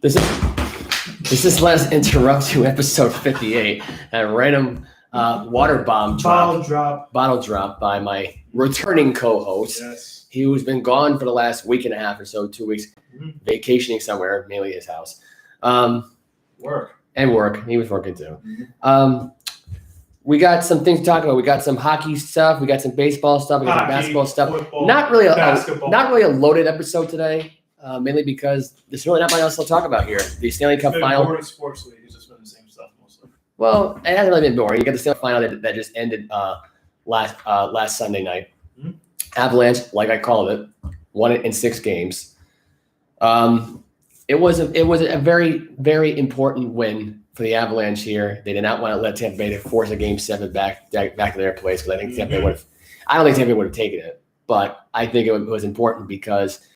This is Let's Interrupt You, episode 58. A random bottle drop by my returning co-host. Yes. Who's been gone for the last week and a half or so, 2 weeks, vacationing somewhere, mainly his house. Work. He was working too. We got some things to talk about. We got some hockey stuff. We got some baseball stuff. We got some basketball stuff. Football, not really a loaded episode today, mainly because there's really not much else to talk about here. The Stanley Cup final. Boring sports league. It's just been the same stuff mostly. Well, it hasn't really been boring. You got the Stanley final that just ended last Sunday night. Mm-hmm. Avalanche, like I called it, won it in 6 games. It was a very, very important win for the Avalanche here. They did not want to let Tampa Bay force a Game 7 back to their place because I think Tampa Bay would have. I don't think Tampa Bay would have taken it, but I think it was important because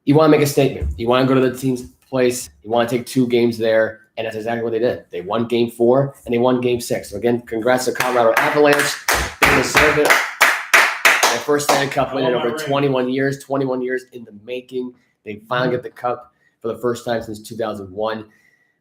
you want to make a statement. You want to go to the team's place. You want to take 2 games there, and that's exactly what they did. They won Game 4 and they won Game 6. So again, congrats to Colorado Avalanche. They deserve it. Their first Stanley Cup win in over 21 years. 21 years in the making. They finally get the cup for the first time since 2001.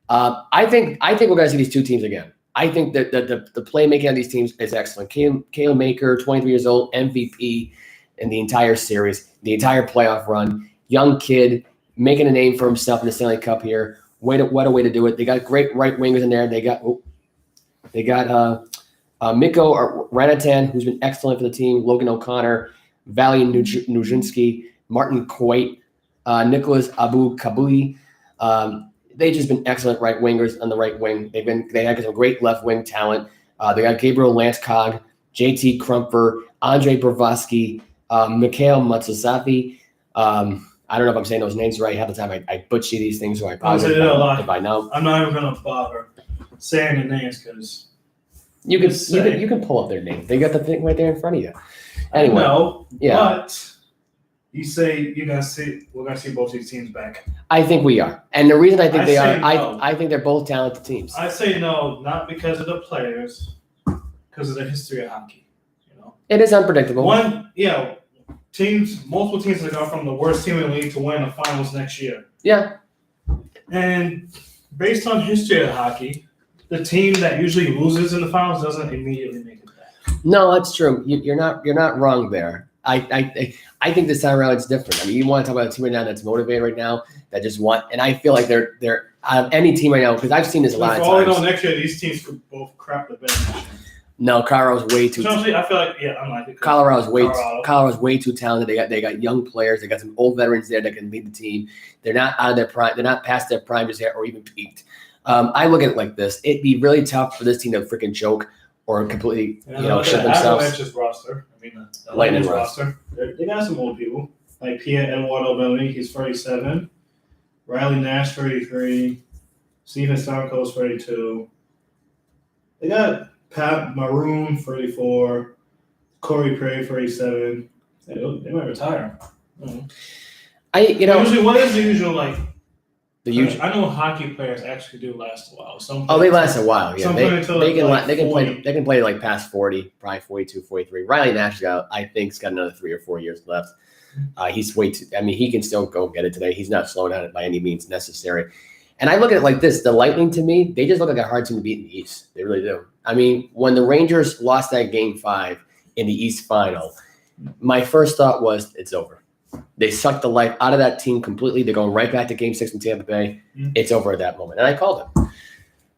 I think we're going to see these 2 teams again. I think that the playmaking on these teams is excellent. Kale Maker, 23 years old, MVP in the entire series, the entire playoff run. Young kid making a name for himself in the Stanley Cup here. What a way to do it. They got great right wingers in there. They got Mikko Rantanen, who's been excellent for the team. Logan O'Connor, Vali Nujinski, Martin Coit, Nicholas Abu-Kabui. They've just been excellent right wingers on the right wing. They have some great left wing talent. They got Gabriel Landeskog, JT Krumper, Andre Bravosky, Mikhail Matsusafi. I don't know if I'm saying those names right. Half the time I butcher these things, so I apologize if I know. I'm not even going to bother saying the names because you can pull up their names. They got the thing right there in front of you. Anyway, but you say we're gonna see both these teams back. I think we are, and the reason I think they are, I think they're both talented teams. I say no, not because of the players, because of the history of hockey. It is unpredictable. Multiple teams have gone from the worst team in the league to win the finals next year. Yeah, and based on history of hockey, the team that usually loses in the finals doesn't immediately make it back. No, that's true. You're not wrong there. I think this time around it's different. I mean, you want to talk about a team right now that's motivated right now, that just want, and I feel like they're out of any team right now because I've seen this a lot of times. For all we know, next year these teams could both crap the bed. No, Colorado's way too. Honestly, I feel like I'm like Colorado's way too talented. They got young players. They got some old veterans there that can lead the team. They're not out of their prime. They're not past their prime just yet or even peaked. I look at it like this: it'd be really tough for this team to freaking choke or completely, shut themselves. Avalanche's roster. I mean, the Lightning roster. They got some old people like Pierre-Edouard Aubin. He's 37. Riley Nash, 33. Steven Stamkos, 32. They got Pat Maroon, 34. Corey Perry, 37. They might retire. Usually, what is the usual like? I know hockey players actually do last a while. They last a while. Yeah, they can play like past 40, probably 42, 43. Riley Nash I think's got another 3 or 4 years left. He's way too. I mean, he can still go get it today. He's not slowing down by any means necessary. And I look at it like this: the Lightning, to me, they just look like a hard team to beat in the East. They really do. I mean, when the Rangers lost that Game 5 in the East Final, my first thought was it's over. They sucked the life out of that team completely. They're going right back to Game 6 in Tampa Bay. Mm-hmm. It's over at that moment. And I called it.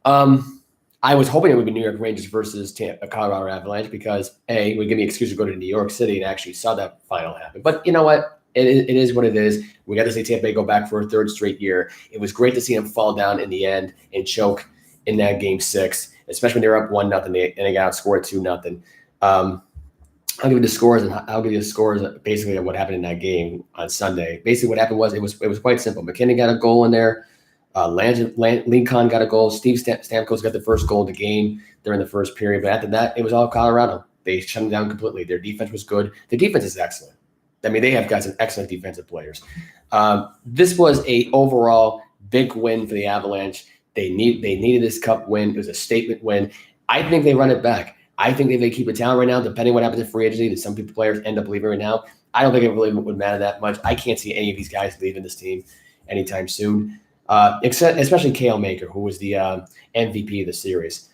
I was hoping it would be New York Rangers versus Colorado Avalanche because, A, it would give me an excuse to go to New York City and actually saw that final happen. But you know what? It is what it is. We got to see Tampa Bay go back for a 3rd straight year. It was great to see them fall down in the end and choke in that Game 6, especially when they were up 1-0 and they got outscored 2-0. I'll give you the scores, and I'll give you the scores basically of what happened in that game on Sunday. Basically, what happened was it was quite simple. McKinnon got a goal in there. Lincoln got a goal. Steve Stamkos got the first goal of the game during the first period. But after that, it was all Colorado. They shut them down completely. Their defense was good. The defense is excellent. I mean, they have got some excellent defensive players. This was a overall big win for the Avalanche. They needed this cup win. It was a statement win. I think they run it back. I think if they keep it down right now, depending what happens in free agency, that some players end up leaving right now, I don't think it really would matter that much. I can't see any of these guys leaving this team anytime soon. especially Kale Maker, who was the MVP of the series.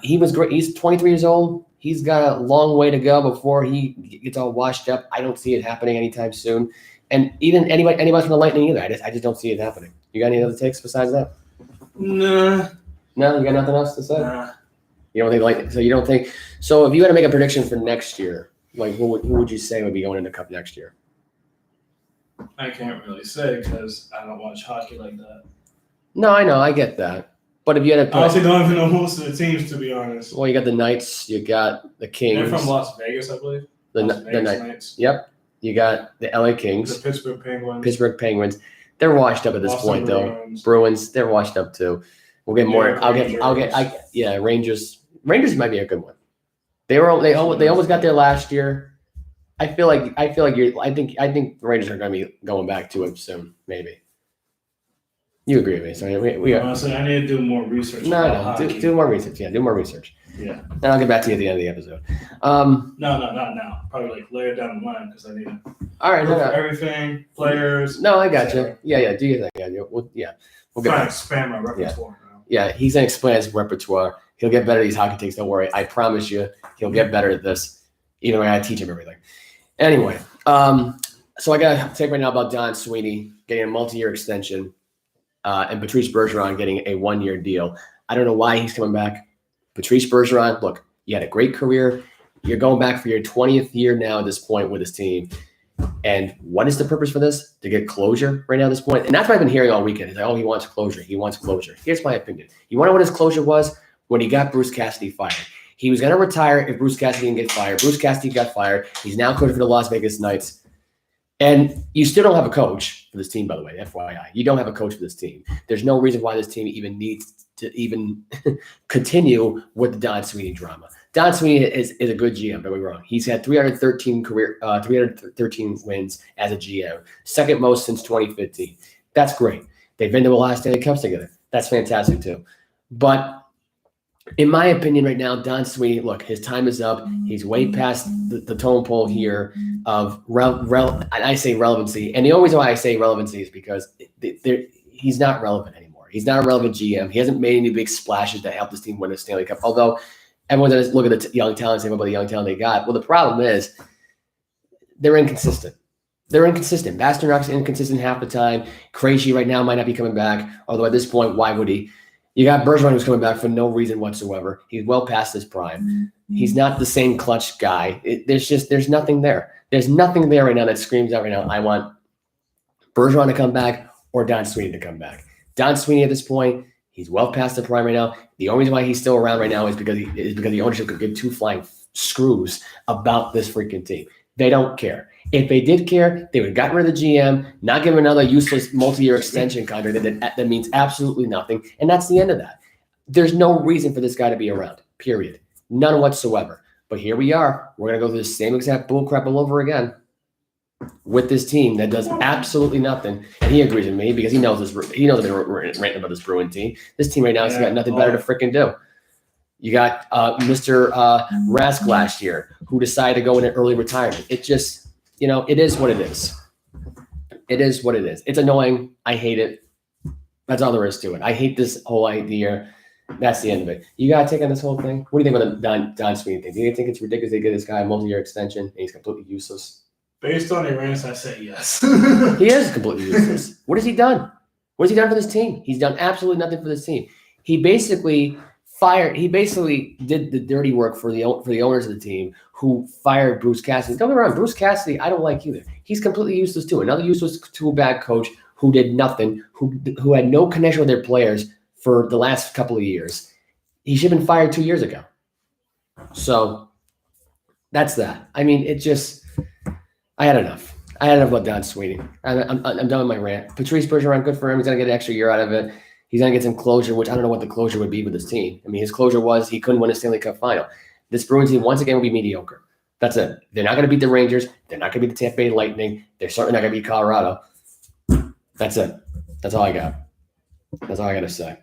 He was great. He's 23 years old. He's got a long way to go before he gets all washed up. I don't see it happening anytime soon. And even anybody from the Lightning either. I just don't see it happening. You got any other takes besides that? Nah. No, you got nothing else to say? Nah. You don't think Lightning? So you don't think? So if you had to make a prediction for next year, like who would you say would be going into Cup next year? I can't really say because I don't watch hockey like that. No, I know, I get that. But if you had to, I honestly don't even know most of the teams, to be honest. Well, you got the Knights, you got the Kings. They're from Las Vegas, I believe. The Knights. Yep. You got the LA Kings. The Pittsburgh Penguins. They're washed up at this point, though. Bruins, they're washed up too. We'll get more. Rangers. Rangers might be a good one. They almost got there last year. I think the Rangers are going to be going back to it soon, maybe. You agree with me? So we are. Honestly, I need to do more research. No, do more research. Yeah, do more research. Yeah. Then I'll get back to you at the end of the episode. No, not now. Probably like later down the line because I need to. All right. Everything, players. No, I got you. Yeah. Do your thing. We'll get trying to expand my repertoire. Yeah, he's going to expand his repertoire. He'll get better at these hockey takes. Don't worry. I promise you, he'll get better at this. Either way, I teach him everything. Anyway, so I got to take right now about Don Sweeney getting a multi-year extension. And Patrice Beregeron getting a 1-year deal. I don't know why he's coming back. Patrice Beregeron, look, you had a great career. You're going back for your 20th year now at this point with this team. And what is the purpose for this? To get closure right now at this point? And that's what I've been hearing all weekend. He's like, he wants closure. He wants closure. Here's my opinion. You want to know what his closure was? When he got Bruce Cassidy fired. He was going to retire if Bruce Cassidy didn't get fired. Bruce Cassidy got fired. He's now coaching for the Las Vegas Knights. And you still don't have a coach for this team, by the way, FYI. You don't have a coach for this team. There's no reason why this team even needs to even continue with the Don Sweeney drama. Don Sweeney is a good GM, don't get me wrong. He's had 313 wins as a GM, second most since 2015. That's great. They've been to a lot of Stanley Cups together. That's fantastic too. But in my opinion right now, Don Sweeney, look, his time is up. He's way past the tone pole here of I say relevancy. And the only reason why I say relevancy is because he's not relevant anymore. He's not a relevant GM. He hasn't made any big splashes that help this team win a Stanley Cup. Although everyone's going to look at the young talent, say about the young talent they got. Well, the problem is they're inconsistent. Pasternak's inconsistent half the time. Krejci right now might not be coming back. Although at this point, why would he? You got Bergeron who's coming back for no reason whatsoever. He's well past his prime. He's not the same clutch guy. There's nothing there. There's nothing there right now that screams out right now, I want Bergeron to come back or Don Sweeney to come back. Don Sweeney at this point, he's well past the prime right now. The only reason why he's still around right now is because the ownership could give two flying screws about this freaking team. They don't care. If they did care, they would have gotten rid of the GM, not give him another useless multi-year extension contract that means absolutely nothing. And that's the end of that. There's no reason for this guy to be around, period. None whatsoever. But here we are. We're going to go through the same exact bullcrap all over again with this team that does absolutely nothing. And he agrees with me because he knows this. He knows they're ranting about this Bruin team. This team right now has got nothing better to freaking do. You got Mr. Rask last year who decided to go into early retirement. It just, it is what it is. It is what it is. It's annoying. I hate it. That's all there is to it. I hate this whole idea. That's the end of it. You got to take on this whole thing. What do you think about the Don Sweeney thing? Do you think it's ridiculous they give this guy a multi-year extension and he's completely useless? Based on your rants, I say yes. He is completely useless. What has he done? What has he done for this team? He's done absolutely nothing for this team. He basically did the dirty work for the owners of the team who fired Bruce Cassidy. Don't get me wrong, Bruce Cassidy, I don't like either. He's completely useless too. Another useless tool-bag coach who did nothing, who had no connection with their players for the last couple of years. He should have been fired 2 years ago. So that's that. I mean, I had enough. I had enough about Don Sweeney. I'm done with my rant. Patrice Beregeron, good for him. He's going to get an extra year out of it. He's going to get some closure, which I don't know what the closure would be with this team. I mean, his closure was he couldn't win a Stanley Cup final. This Bruins team, once again, will be mediocre. That's it. They're not going to beat the Rangers. They're not going to beat the Tampa Bay Lightning. They're certainly not going to beat Colorado. That's it. That's all I got. That's all I got to say.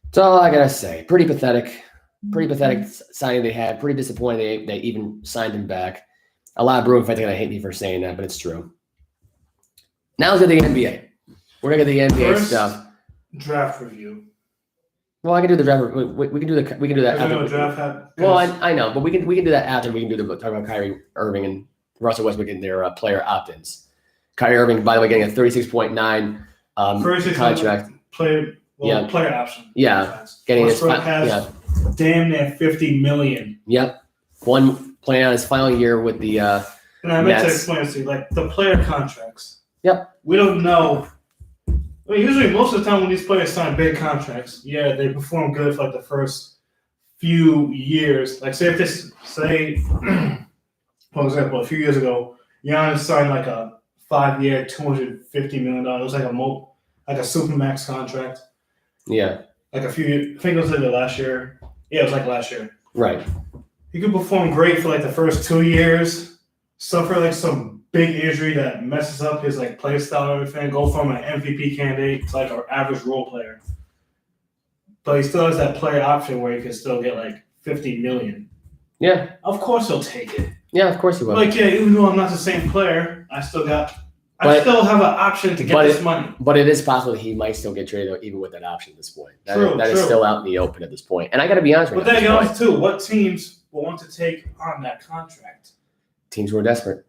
That's all I got to say. Pretty pathetic. Pretty pathetic signing they had. Pretty disappointed they even signed him back. A lot of Bruin fans are going to hate me for saying that, but it's true. Now let's get to the NBA. We're gonna get the NBA First, stuff. Draft review. Well, I can do the draft. We can do that after. Draft well, I know, but we can do that after. We can do the talk about Kyrie Irving and Russell Westbrook and their player opt-ins. Kyrie Irving, by the way, getting a 36.9 contract. Player option. Yeah, getting his damn near $50 million. Yep, one playing on his final year with the. And I meant to explain this to you, like the player contracts. Yep. We don't know. I mean, usually, most of the time when these players sign big contracts, yeah, they perform good for like the first few years. Like, say, for example, a few years ago, Giannis signed like a 5-year, $250 million. It was like a supermax contract. Yeah. Like a few years, I think it was like last year. Yeah, it was like last year. Right. He could perform great for like the first 2 years, suffer like some big injury that messes up his like play style and everything, go from an MVP candidate to like an average role player. But he still has that player option where he can still get like $50 million. Yeah. Of course he'll take it. Yeah, of course he will. Like, yeah, even though I'm not the same player, I still have an option to get this money. But it is possible that he might still get traded even with that option at this point. That is still out in the open at this point. And I got to be honest with you. But that goes too. What teams will want to take on that contract? Teams who are desperate.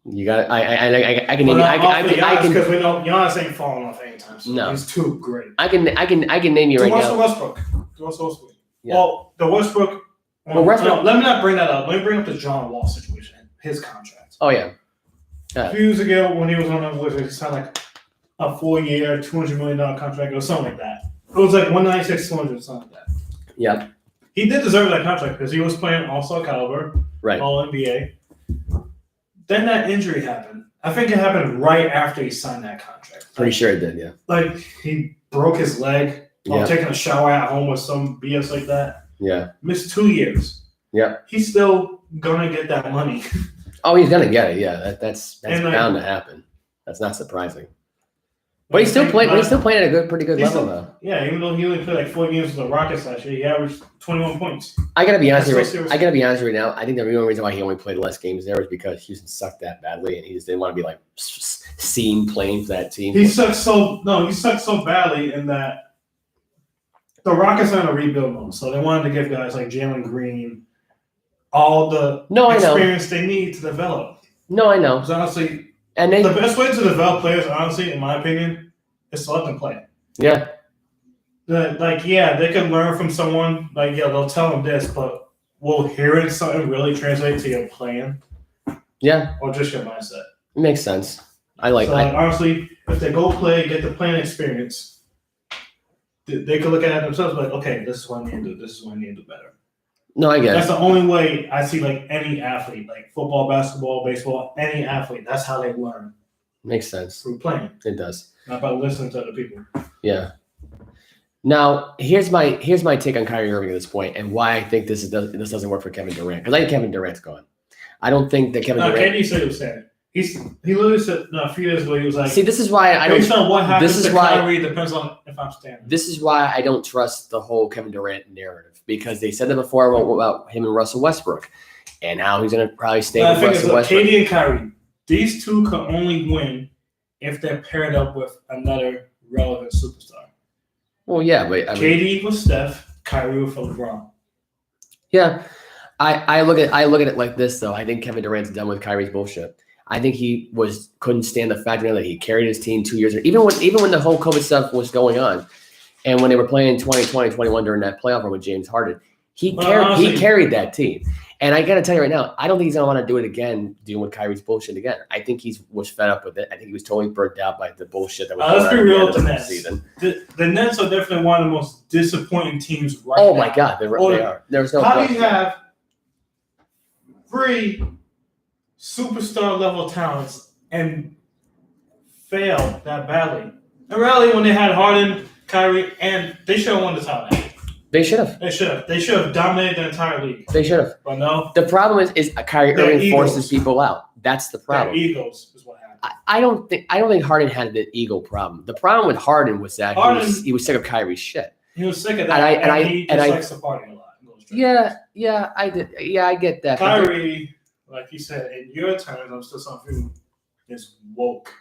You got. I can. Because we know Giannis ain't falling off anytime soon. No, he's too great. I can name you right now. Westbrook. Yeah. Well, the Westbrook. Well, Westbrook. No, let me not bring that up. Let me bring up the John Wall situation. His contract. Oh yeah. A few years ago, when he was on the Wizards, he signed like a 4-year, $200 million contract or something like that. It was like 196, 200, something like that. Yeah. He did deserve that contract because he was playing all-star caliber, right? All NBA. Then that injury happened. I think it happened right after he signed that contract. Pretty sure it did, yeah. Like, he broke his leg while taking a shower at home with some BS like that. Yeah. Missed 2 years. Yeah. He's still going to get that money. Oh, he's going to get it, yeah. That's bound to happen. That's not surprising. But he's still playing at a pretty good level, though. Yeah, even though he only played like 4 games with the Rockets last year, he averaged 21 points. I gotta be honest with you right now. I think the real reason why he only played less games there was because Houston sucked that badly, and he just didn't want to be like seen playing for that team. He sucked so badly in that the Rockets are in a rebuild mode, so they wanted to give guys like Jalen Green all the experience they need to develop. No, I know. Because honestly. And the best way to develop players, honestly, in my opinion, is to let them play. Yeah. They can learn from someone. Like, yeah, they'll tell them this, but will hearing something really translate to your plan? Yeah. Or just your mindset? It makes sense. Honestly, if they go play, get the playing experience, they could look at it themselves like, okay, this is what I need to do. This is what I need to do better. No, I get it. That's the only way I see like any athlete, like football, basketball, baseball, any athlete. That's how they learn. Makes sense. Through playing. It does. Not by listening to other people. Yeah. Now, here's my take on Kyrie Irving at this point and why I think this doesn't work for Kevin Durant. Because I think Kevin Durant's gone. I don't think that Kevin Durant. KD said he was sad. He literally said a few years ago he was like. See, this is why I don't. Based on what happens to Kyrie depends on if I'm standing. This is why I don't trust the whole Kevin Durant narrative because they said that before about him and Russell Westbrook, and how he's going to probably stay with Russell Westbrook. KD and Kyrie, these two can only win if they're paired up with another relevant superstar. Well, yeah, but KD with Steph, Kyrie with LeBron. Yeah, I look at it like this though. I think Kevin Durant's done with Kyrie's bullshit. I think he couldn't stand the fact that he carried his team 2 years, even when the whole COVID stuff was going on, and when they were playing 2020, 21 during that playoff run with James Harden, he carried that team. And I got to tell you right now, I don't think he's gonna want to do it again, dealing with Kyrie's bullshit again. I think he was fed up with it. I think he was totally burnt out by the bullshit that was going on. Let's be real with the Nets. Season. The Nets are definitely one of the most disappointing teams right now. Oh my God, they are. There's no. How do you have 3 superstar level talents and fail that badly? And really, when they had Harden, Kyrie, and they should have won the title. They should have. They should have dominated the entire league. They should have. But no. The problem is Kyrie Irving forces people out. That's the problem. Their egos is what happened. I don't think Harden had the ego problem. The problem with Harden was that he was sick of Kyrie's shit. He was sick of that, and he likes to party a lot. Yeah, I did. Yeah, I get that. Kyrie, like you said, in your terms, I'm still something is woke.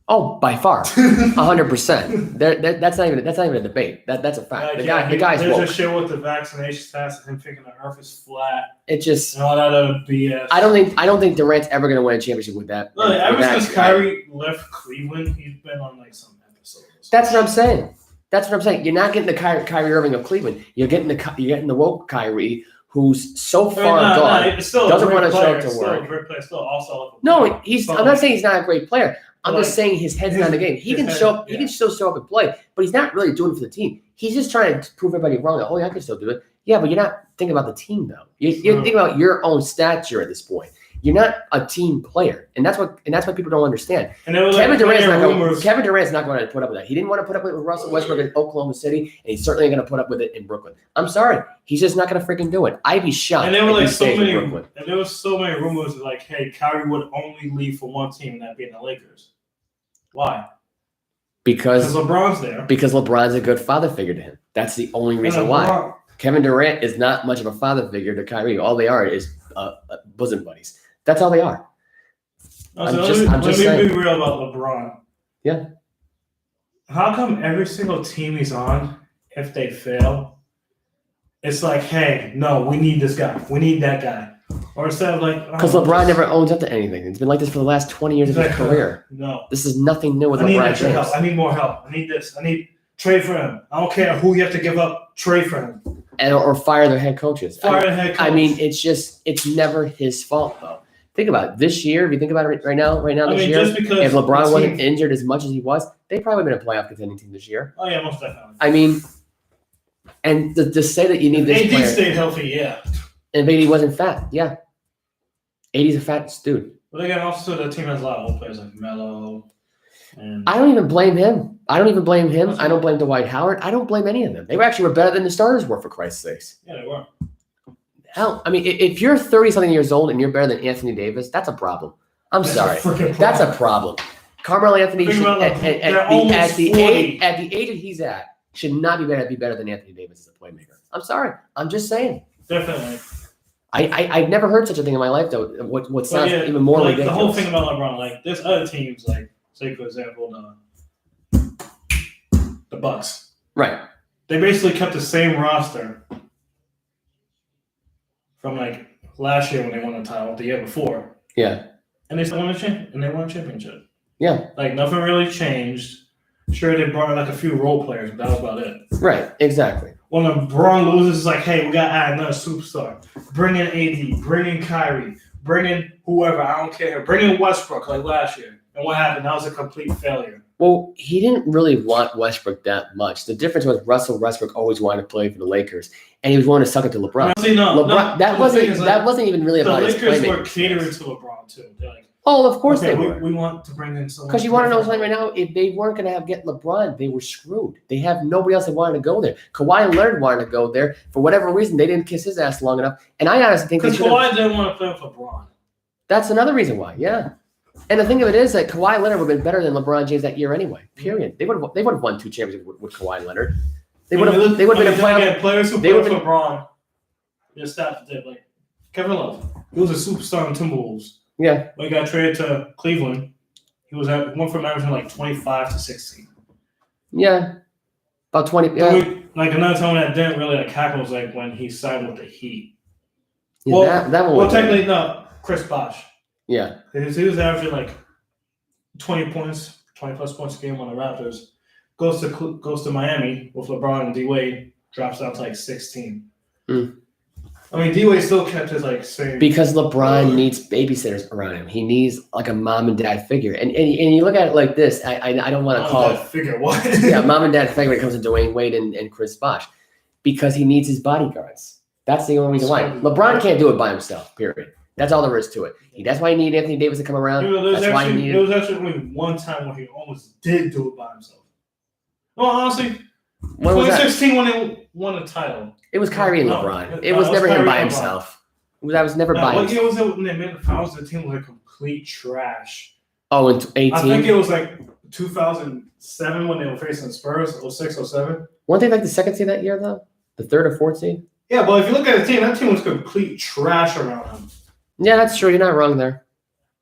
Oh, by far, 100%. That's not even a debate. That's a fact. The guy's woke. There's a shit with the vaccination test and him thinking the Earth is flat. It just and all that other BS. I don't think Durant's ever going to win a championship with that. Look, ever since Kyrie left Cleveland, he's been on like some episodes. That's what I'm saying. You're not getting the Kyrie Irving of Cleveland. You're getting the woke Kyrie, who's so far gone, doesn't want to show up to work. No, I'm not saying he's not a great player. I'm just saying his head's not in the game. He can show up. He can still show up and play, but he's not really doing it for the team. He's just trying to prove everybody wrong. That, I can still do it. Yeah, but you're not thinking about the team though. You're thinking about your own stature at this point. You're not a team player, and that's what people don't understand. Kevin Durant's not going to put up with that. He didn't want to put up with it with Russell Westbrook in Oklahoma City, and he's certainly going to put up with it in Brooklyn. I'm sorry, he's just not going to freaking do it. I'd be shocked. And there were so many rumors like, hey, Kyrie would only leave for one team, and that being the Lakers. Why? Because LeBron's there. Because LeBron's a good father figure to him. That's the only reason why. Kevin Durant is not much of a father figure to Kyrie. All they are is bosom buddies. That's all they are. Let me be real about LeBron. Yeah. How come every single team he's on, if they fail, it's like, hey, no, we need this guy. We need that guy. Or instead of like... Because LeBron never owns up to anything. It's been like this for the last 20 years of his career. No. This is nothing new with LeBron James. I need extra help. I need more help. I need this. I need trade for him. I don't care who you have to give up. Trade for him. Or fire their head coaches. The head coach. I mean, it's never his fault, though. Think about it. This year, if you think about it right now, this year, if LeBron wasn't injured as much as he was, they probably would have been a playoff contending team this year. Oh, yeah, most definitely. I mean, and to say that you need this player. AD stayed healthy, yeah. And AD wasn't fat, yeah. AD's a fat dude. But again, also the team has a lot of old players like Melo. I don't even blame him. I don't blame Dwight Howard. I don't blame any of them. They were better than the starters were, for Christ's sakes. Yeah, they were. Hell, I mean, if you're 30-something years old and you're better than Anthony Davis, that's a problem. I'm sorry. That's a problem. Carmelo Anthony at the age that he's at should not be better than Anthony Davis as a playmaker. I'm sorry. I'm just saying. Definitely. I've never heard such a thing in my life, though. What sounds even more ridiculous. The whole thing about LeBron, like there's other teams, like say for example the Bucks. Right. They basically kept the same roster from like last year when they won the title, the year before. Yeah. And they still won a championship. Yeah. Like nothing really changed. Sure, they brought in like a few role players, but that was about it. Right. Exactly. When LeBron loses, it's like, hey, we got to add another superstar. Bring in AD, bring in Kyrie, bring in whoever, I don't care. Bring in Westbrook like last year. And what happened? That was a complete failure. Well, he didn't really want Westbrook that much. The difference was Russell Westbrook always wanted to play for the Lakers, and he was willing to suck it to LeBron. That wasn't even really about his playmaking. The Lakers were catering to LeBron too. They're like, of course they were. We want to bring in someone. Because you want to know something right now? If they weren't going to get LeBron, they were screwed. They have nobody else that wanted to go there. Kawhi Leonard wanted to go there. For whatever reason, they didn't kiss his ass long enough. And I honestly think because Kawhi didn't want to play with LeBron. That's another reason why, yeah. And the thing of it is that Kawhi Leonard would have been better than LeBron James that year anyway. Period. They would have won 2 championships with Kawhi Leonard. They would have been a player. Players who played with LeBron. Their stats did like Kevin Love. He was a superstar in Timberwolves. Yeah. When he got traded to Cleveland, he went from averaging like 25 to 16. Yeah. About 20. Yeah. Like another time that didn't really like happen was like when he signed with the Heat. Yeah, that one. Well, technically no, Chris Bosh. Yeah. He was averaging like 20 plus points a game on the Raptors. Goes to Miami with LeBron and D-Wade, drops down to like 16. I mean, D-Wade still kept his like same. Because LeBron needs babysitters around him. He needs like a mom and dad figure. And you look at it like this. I don't want to call it figure what? Yeah, mom and dad figure when it comes to Dwayne Wade and Chris Bosh. Because he needs his bodyguards. That's the only reason why. LeBron can't do it by himself, period. That's all there is to it. That's why he needed Anthony Davis to come around. That's why he needed. There was actually only one time when he almost did do it by himself. Well, honestly, 2016 when they won the title. It was Kyrie and LeBron. It was never him by himself. That was never by himself. What year was it when they made the finals? The team was like complete trash. Oh, in 18? I think it was like 2007 when they were facing the Spurs, 06, 07. Weren't they like the second seed that year, though? The third or fourth seed? Yeah, but if you look at the team, that team was complete trash around them. Yeah, that's true. You're not wrong there.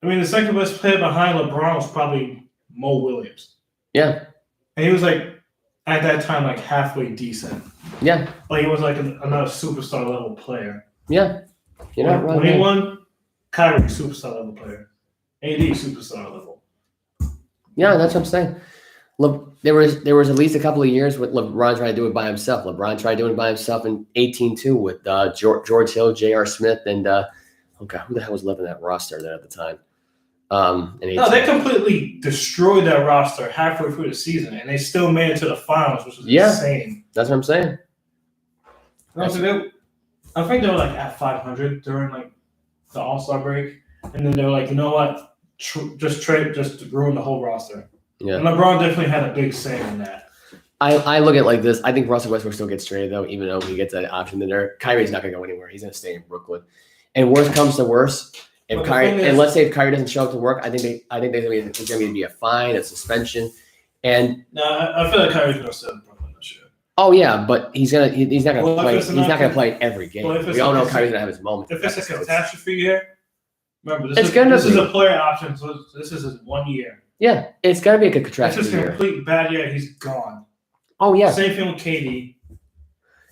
I mean, the second best player behind LeBron was probably Mo Williams. Yeah. And he was like, at that time, like halfway decent. Yeah. Like he was like another superstar level player. Yeah. You're not wrong. When he won, Kyrie, superstar level player. AD, superstar level. Yeah, that's what I'm saying. Look, there was at least a couple of years with LeBron trying to do it by himself. LeBron tried doing it by himself in 18-2 with George Hill, J.R. Smith, and who the hell was living that roster there at the time? No, they completely destroyed that roster halfway through the season, and they still made it to the finals, which was insane. That's what I'm saying. I think they were like at 500 during like the All-Star break, and then they were like, you know what, just ruin the whole roster. Yeah. And LeBron definitely had a big say in that. I look at it like this. I think Russell Westbrook still gets traded though, even though he gets that option in there. Kyrie's not going to go anywhere. He's going to stay in Brooklyn. And worst comes to worst, if let's say if Kyrie doesn't show up to work, I think there's going to be a fine, a suspension, and no, I feel like Kyrie's going to stay in Brooklyn this year. Oh yeah, but he's not going to play. He's not going to play every game. We all know Kyrie's going to have his moment. If it's a catastrophe year, remember this is a player option, so this is his 1 year. Yeah, it's going to be a good catastrophe year. It's just a complete bad year. He's gone. Oh yeah. Same thing with KD.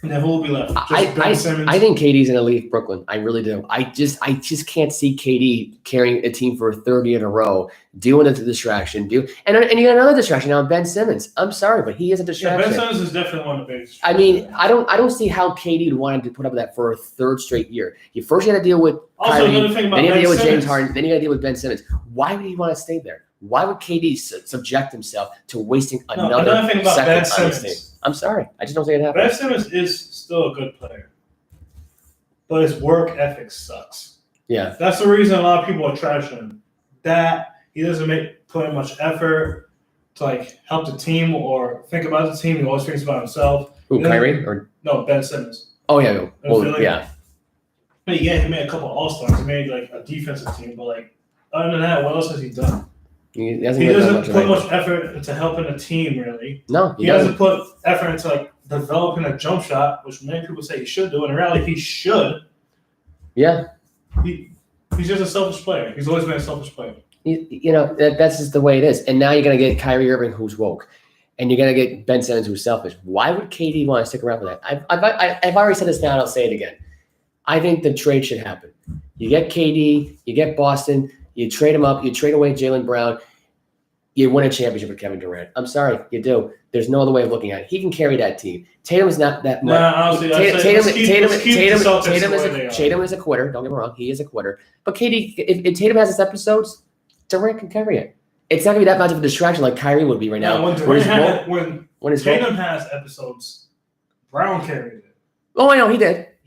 And then who will be left? I think KD's going to leave Brooklyn. I really do. I just can't see KD carrying a team for a third year in a row, doing it to distraction. And you got another distraction now, Ben Simmons. I'm sorry, but he is a distraction. Yeah, Ben Simmons is definitely one of the biggest. I mean, I don't see how KD wanted to put up with that for a third straight year. You first got to deal with Kyrie, then you got to deal with James Harden, then you got to deal with Ben Simmons. Why would he want to stay there? Why would KD subject himself to wasting another thing about second Ben on his team? I'm sorry. I just don't see it happen. Ben Simmons is still a good player, but his work ethic sucks. Yeah. That's the reason a lot of people are trashing him. That he doesn't put in much effort to like help the team or think about the team. He always thinks about himself. Who, Kyrie? No, Ben Simmons. Oh, yeah. Well, yeah. Yeah, he made a couple All-Stars. He made like a defensive team, but like other than that, what else has he done? He doesn't put much effort into helping a team, really. No, he doesn't put effort into like developing a jump shot, which many people say he should do. And in reality, he should. Yeah. He's just a selfish player. He's always been a selfish player. That's just the way it is. And now you're going to get Kyrie Irving, who's woke. And you're going to get Ben Simmons, who's selfish. Why would KD want to stick around for that? I've already said this now, and I'll say it again. I think the trade should happen. You get KD, you get Boston, you trade him up, you trade away Jaylen Brown, you win a championship with Kevin Durant. I'm sorry, you do. There's no other way of looking at it. He can carry that team. Tatum's not that much. Honestly, Tatum is a quitter. Don't get me wrong. He is a quitter. But KD, if Tatum has his episodes, Durant can carry it. It's not going to be that much of a distraction like Kyrie would be right now. When Tatum has episodes, Brown carried it. Oh, I know. He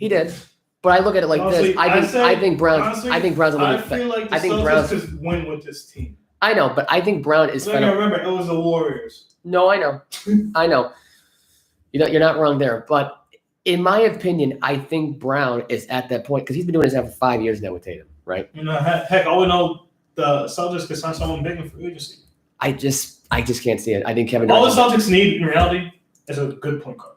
did. But I look at it like this. I think Brown's a little bit. I feel like the Celtics just win with this team. I know, but I think Brown is. Remember, it was the Warriors. No, I know. You're not wrong there. But in my opinion, I think Brown is at that point because he's been doing this now for 5 years now with Tatum, right? Heck, all we know, the Celtics could sign someone big in free agency. I just can't see it. I think Kevin. All the Celtics need in reality is a good point guard.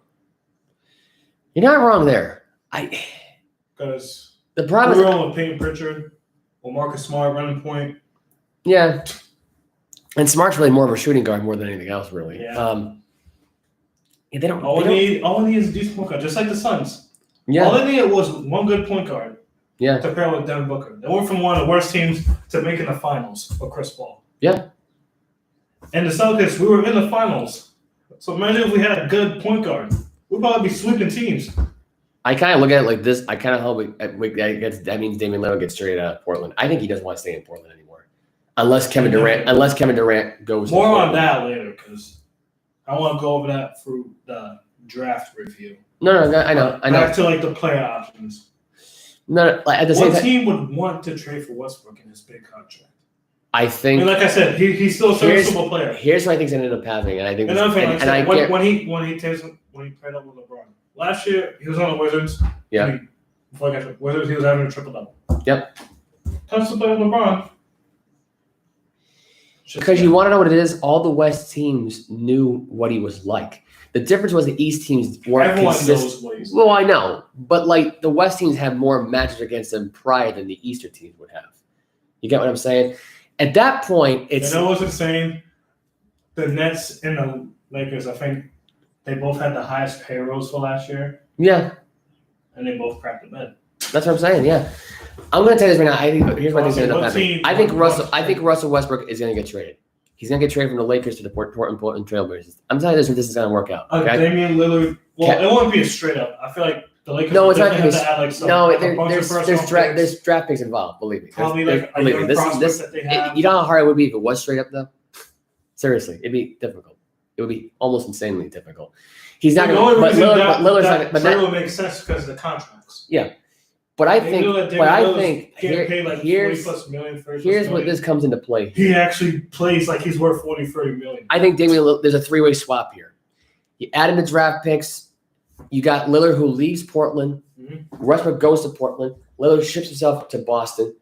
You're not wrong there. Because the problem is with Peyton Pritchard or Marcus Smart running point. Yeah, and Smart's really more of a shooting guard more than anything else, really. Yeah. They don't. All we need is a decent point guard, just like the Suns. Yeah. All they needed was one good point guard. Yeah. To pair with Devin Booker. They went from one of the worst teams to making the finals for Chris Paul. Yeah. And the Celtics, we were in the finals. So imagine if we had a good point guard, we'd probably be sweeping teams. I kind of look at it like this. I kind of hope that means Damian Lillard gets traded out of Portland. I think he doesn't want to stay in Portland anymore, unless Kevin Durant goes. More on that later, because I want to go over that through the draft review. No, I know. Back to like the player options. No, like at the same time, what team would want to trade for Westbrook in his big contract? I think, like I said, he's still a serviceable player. Here's what I think's ended up happening, and I think. Another thing, when he played up with LeBron last year, he was on the Wizards. Yeah. Before he got to the Wizards, he was having a triple double. Yep. Touch to play with LeBron. Because you want to know what it is, all the West teams knew what he was like. The difference was the East teams weren't consistent. Knows what he's like. I know, but like the West teams have more matches against them prior than the Eastern teams would have. You get what I'm saying? At that point, it's. I wasn't saying the Nets and the Lakers, I think they both had the highest payrolls for last year. Yeah. And they both cracked the bed. That's what I'm saying. Yeah. I'm going to tell you this right now. I think here's what I think is going to happen. I think Russell Westbrook is going to get traded. He's going to get traded from the Lakers to the Portland Trailblazers. I'm telling you this is going to work out. Okay? Damian Lillard. Well, it won't be a straight up. I feel like the Lakers. No, it's not going to be. Add like some, no, like there's draft picks involved. Believe me. Probably believe me. This you know how hard it would be if it was straight up though. Seriously, it'd be difficult. It would be almost insanely difficult. He's not going to. But Lillard's not. But that would make sense because of the contracts. Yeah. But I think here's what this comes into play. He actually plays like he's worth 30 million. I think there's a three-way swap here. You add in the draft picks. You got Lillard who leaves Portland. Mm-hmm. Westbrook goes to Portland. Lillard ships himself to Boston.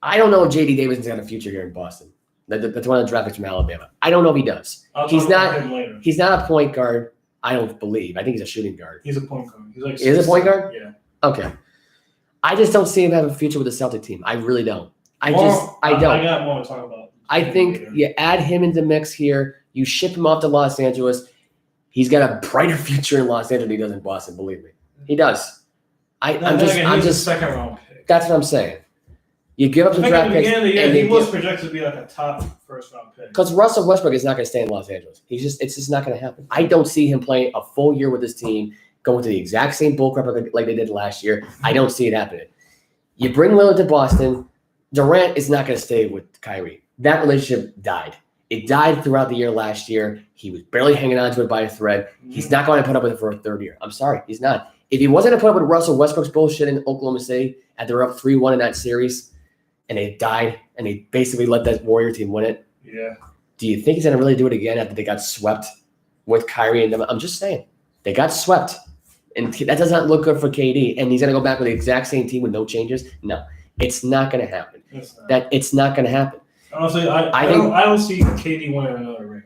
I don't know if J.D. Davidson's got a future here in Boston. That's one of the draft picks from Alabama. I don't know if he does. He's not a point guard. I don't believe. I think he's a shooting guard. He's a point guard. He's a point guard? Yeah. Okay. I just don't see him having a future with the Celtic team. I really don't. I don't. I got more to talk about. I think you add him into the mix here. You ship him off to Los Angeles. He's got a brighter future in Los Angeles than he does in Boston. Believe me, he does. I'm just second round pick. That's what I'm saying. You give up some draft picks. He was projected to be like a top first round pick. Because Russell Westbrook is not going to stay in Los Angeles. It's just not going to happen. I don't see him playing a full year with his team, going to the exact same bullcrap like they did last year. I don't see it happening. You bring Lillard to Boston. Durant is not going to stay with Kyrie. That relationship died. It died throughout the year last year. He was barely hanging on to it by a thread. He's not going to put up with it for a third year. I'm sorry. He's not. If he wasn't going to put up with Russell Westbrook's bullshit in Oklahoma City and they're up 3-1 in that series and they died and they basically let that Warrior team win it. Yeah. Do you think he's going to really do it again after they got swept with Kyrie and them? I'm just saying. They got swept. And that does not look good for KD. And he's going to go back with the exact same team with no changes? No. It's not going to happen. It's not going to happen. Honestly, I don't see KD winning another ring.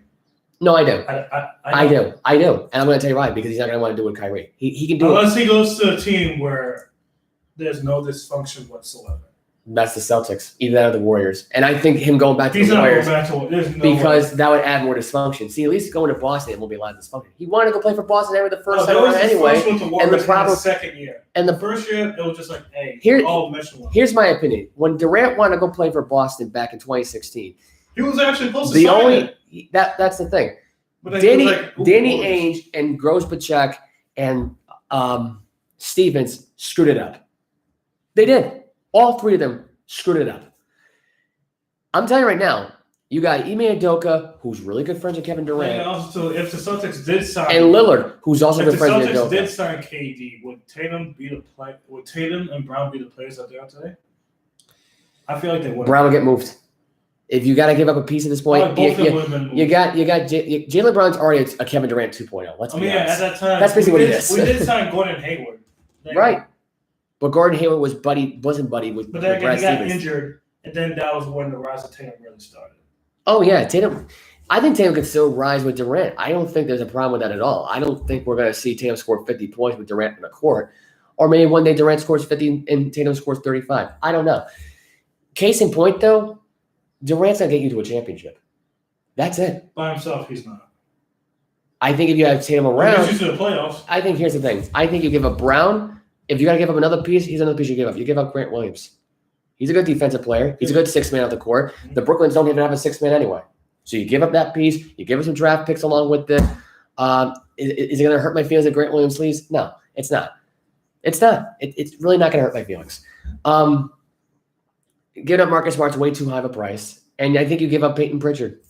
No, I do. I do. And I'm going to tell you why, because he's not going to want to do it with Kyrie. He can do Unless he goes to a team where there's no dysfunction whatsoever. That's the Celtics, either that or the Warriors. And I think him going back to the Warriors that would add more dysfunction. See, at least going to Boston, it won't be a lot of dysfunction. He wanted to go play for Boston every the first round anyway. And the problem second year. And the first year, it was just like, hey, here's my opinion. When Durant wanted to go play for Boston back in 2016, he was actually supposed to sign it. That's the thing. Danny Ainge and Gross Pachek and Stevens screwed it up. They did. All three of them screwed it up. I'm telling you right now, you got Ime Udoka, who's really good friends with Kevin Durant. And also, if the Celtics did sign, and Lillard, who's also good friends with Udoka. If the Celtics did sign KD, would Tatum and Brown be the players that they are today? I feel like they would. Brown will get moved. If you got to give up a piece at this point, you got Jaylen Brown's already a Kevin Durant 2.0. Let's be honest. At that time, that's basically what it is. We did sign Gordon Hayward, right? But Gordon Hayward wasn't buddy with But then Brad he got Stevens. injured, and then that was when the rise of Tatum really started. Oh yeah, Tatum. I think Tatum could still rise with Durant. I don't think there's a problem with that at all. I don't think we're going to see Tatum score 50 points with Durant in the court, or maybe one day Durant scores 50 and Tatum scores 35. I don't know. Case in point, though, Durant's going to get you to a championship. That's it. By himself, he's not. I think if you have Tatum around, to the playoffs. I think here's the thing. I think you give up Brown. If you got to give up another piece, he's another piece you give up. You give up Grant Williams. He's a good defensive player. He's a good six-man out the court. The Brooklyns don't even have a six-man anyway. So you give up that piece. You give us some draft picks along with it. Is it going to hurt my feelings that Grant Williams leaves? No, it's not. It's not. It's really not going to hurt my feelings. Giving up Marcus Smart's way too high of a price. And I think you give up Peyton Pritchard.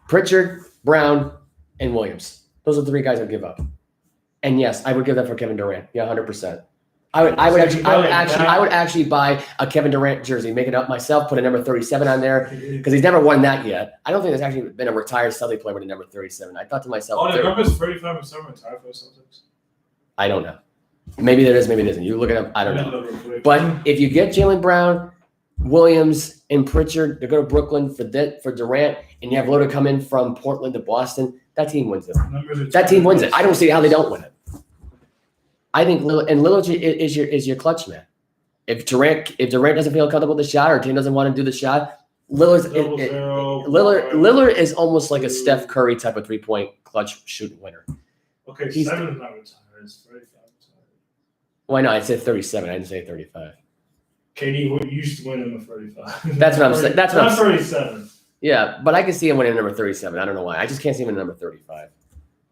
Pritchard, Brown, and Williams. Those are the three guys I'd give up. And yes, I would give that for Kevin Durant. Yeah, 100%. I would actually buy a Kevin Durant jersey, make it up myself, put a number 37 on there because he's never won that yet. I don't think there's actually been a retired Celtic player with a number 37. I thought to myself, the number's 35 and 7 retired for the Celtics. I don't know. Maybe there is, maybe it isn't. You look it up. I don't know. But if you get Jaylen Brown, Williams, and Pritchard to go to Brooklyn for Durant, and you have Lillard come in from Portland to Boston, that team wins it. That team wins it. I don't see how they don't win it. I think Lillard is your clutch man. If Durant doesn't feel comfortable with the shot or Tatum doesn't want to do the shot, Lillard's Lillard is almost like a Steph Curry type of 3-point clutch shooting winner. Okay, 7 is not retired. It's 35 retired. Why not? I said 37. I didn't say 35. KD used to win number 35. That's what I'm saying. That's what I'm saying. 37. Yeah, but I can see him winning number 37. I don't know why. I just can't see him in number 35.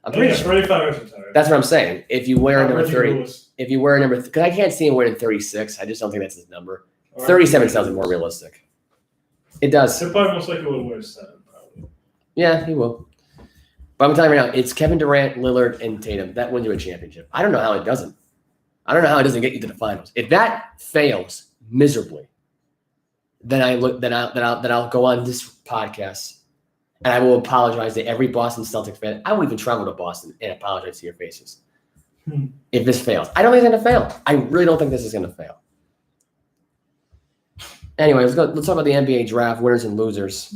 I'm pretty sure. 35 is retired. That's what I'm saying. If you wear number 30, if you wear number, because I can't see him winning 36. I just don't think that's his number. 37 sounds more realistic. It does. They're probably most likely will wear 7, probably. Yeah, he will. But I'm telling you right now, it's Kevin Durant, Lillard, and Tatum. That wins you a championship. I don't know how it doesn't. I don't know how it doesn't get you to the finals. If that fails miserably, then I'll go on this podcast and I will apologize to every Boston Celtics fan. I will even travel to Boston and apologize to your faces. If this fails. I don't think it's going to fail. I really don't think this is going to fail. Anyway, let's talk about the NBA draft, winners and losers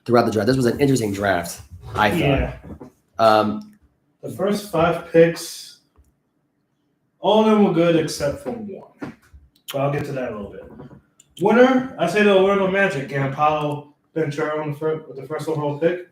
throughout the draft. This was an interesting draft, I thought. Yeah. The first 5 picks, all of them were good except for one. But I'll get to that in a little bit. Winner, I say the Orlando Magic and Paolo Banchero with the first overall pick.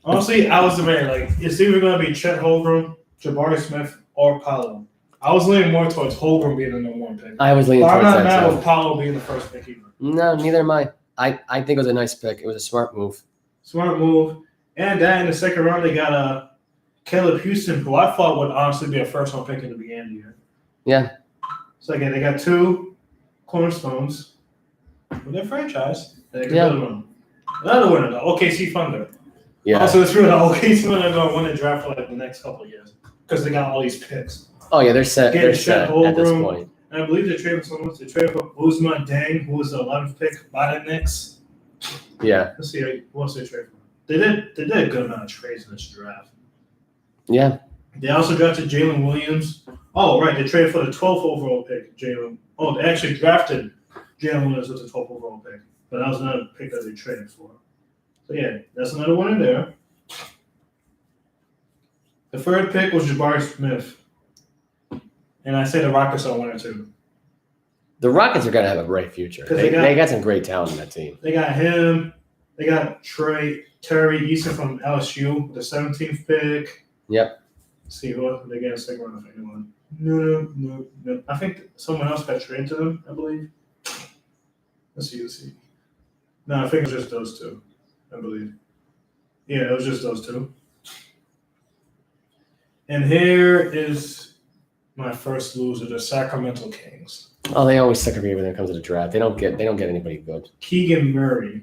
Honestly, I was debating, like, it's either going to be Chet Holmgren, Jabari Smith, or Paolo. I was leaning more towards Holmgren being the number 1 pick. I was leaning towards that, I'm not mad with Paolo being the first pick either. No, neither am I. I think it was a nice pick. It was a smart move. Smart move. And then in the second round, they got Caleb Houston, who I thought would honestly be a first-round pick in the beginning of the year. Yeah. So, again, they got 2 cornerstones for their franchise. They can build them. Another winner, the OKC Thunder. Yeah. Also, it's true the OKC Thunder are going to win the draft for like the next couple of years because they got all these picks. Oh, yeah, they're set. They're set at this point. And I believe they traded for someone. They traded for Uzma Dang, who was the 11th pick by the Knicks. Yeah. Let's see what else they traded for. They did a good amount of trades in this draft. Yeah. They also drafted Jalen Williams. Oh, right. They traded for the 12th overall pick, Jalen. Oh, they actually drafted Jalen Williams with the 12th overall pick. But that was another pick that they traded for. So, yeah, that's another winner there. The third pick was Jabari Smith. And I say the Rockets are winner too. The Rockets are going to have a great future. They got some great talent in that team. They got him. They got Terry Eason from LSU, the 17th pick. Yep. Let's see who they get a second round of anyone. No. I think someone else got traded to them, I believe. Let's see. No, I think it was just those 2, I believe. Yeah, it was just those 2. And here is my first loser, the Sacramento Kings. Oh, they always suck at me when it comes to the draft. They don't get anybody good. Keegan Murray.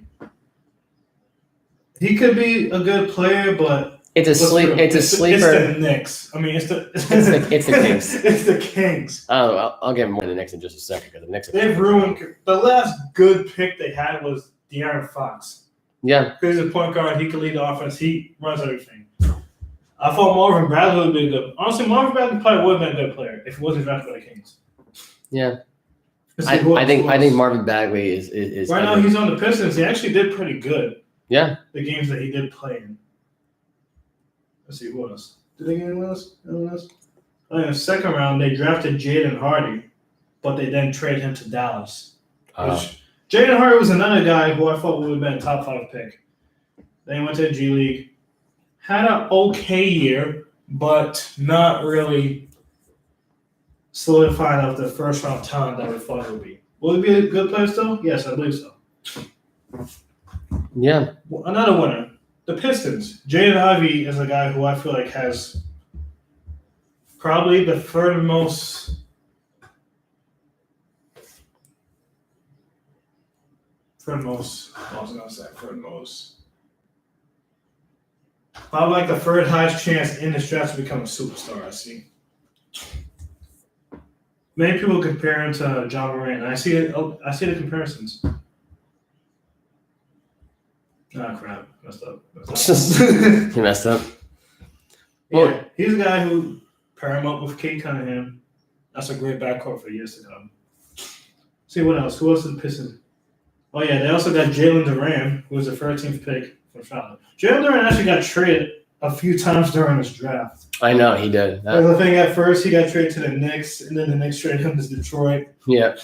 He could be a good player, but it's a sleeper. It's the Knicks. I mean, it's the Kings. It's the Kings. Oh, I'll get more in the Knicks in just a second because the Knicks. They've ruined. The last good pick they had was De'Aaron Fox. Yeah, because he's a point guard. He can lead the offense. He runs everything. I thought Marvin Bagley would be good. Honestly, Marvin Bagley probably would have been a good player if he wasn't drafted by the Kings. Yeah. I think Marvin Bagley is right now he's on the Pistons. He actually did pretty good. Yeah. The games that he did play in. Let's see, who else? Did they get anyone else? In the second round, they drafted Jaden Hardy, but they then traded him to Dallas. Jaden Hardy was another guy who I thought would have been a top 5 pick. Then he went to the G League. Had an okay year, but not really solidified of the first round talent that we thought it would be. Will he be a good player still? Yes, I believe so. Yeah. Another winner, the Pistons. Jaden Ivey is a guy who I feel like has probably the third most probably like the third highest chance in this draft to become a superstar, I see. Many people compare him to John Morant. I see the comparisons. Ah, crap. Messed up. You messed up. Yeah, he's a guy who pair him up with Kate Cunningham. That's a great backcourt for years to come. See what else? Who else is the Pistons? Oh, yeah, they also got Jalen Duran, who was the 13th pick from Charlotte. Jalen Duran actually got traded a few times during this draft. I know, he did. The thing at first, he got traded to the Knicks, and then the Knicks traded him to Detroit. Yeah.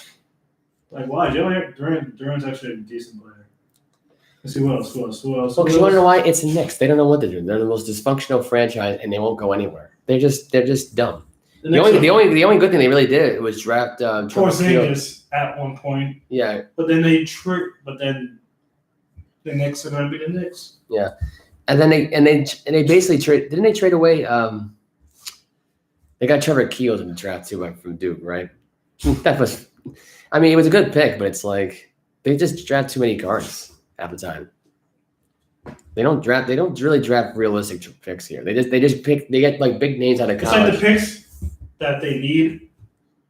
Like, wow, Jalen Duran's actually a decent player. Let's see what else. Well, because you want to know why? It's the Knicks. They don't know what to do. They're the most dysfunctional franchise, and they won't go anywhere. They're just dumb. The only good thing they really did was draft Porzingis at one point. Yeah, but then the Knicks are going to be the Knicks. Yeah, and then they basically trade. Didn't they trade away? They got Trevor Keels in the draft too, like from Duke, right? That was, I mean, it was a good pick, but it's like they just draft too many guards half the time. They don't really draft realistic picks here. They just pick. They get like big names out of college. It's like the picks that they need,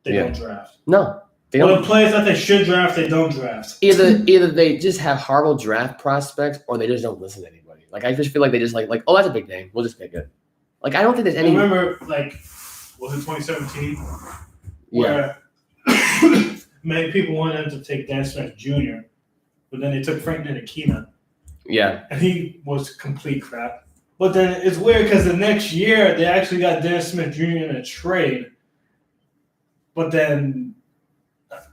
they don't draft. No, they don't. The players that they should draft, they don't draft. Either they just have horrible draft prospects, or they just don't listen to anybody. Like I just feel like they just like oh, that's a big name, we'll just pick it. Like I don't think there's any. I remember like was it 2017? Yeah. Where many people wanted them to take Dan Smith Jr., but then they took Frank Ntilikina. Yeah. And he was complete crap. But then it's weird because the next year they actually got Dan Smith Jr. in a trade. But then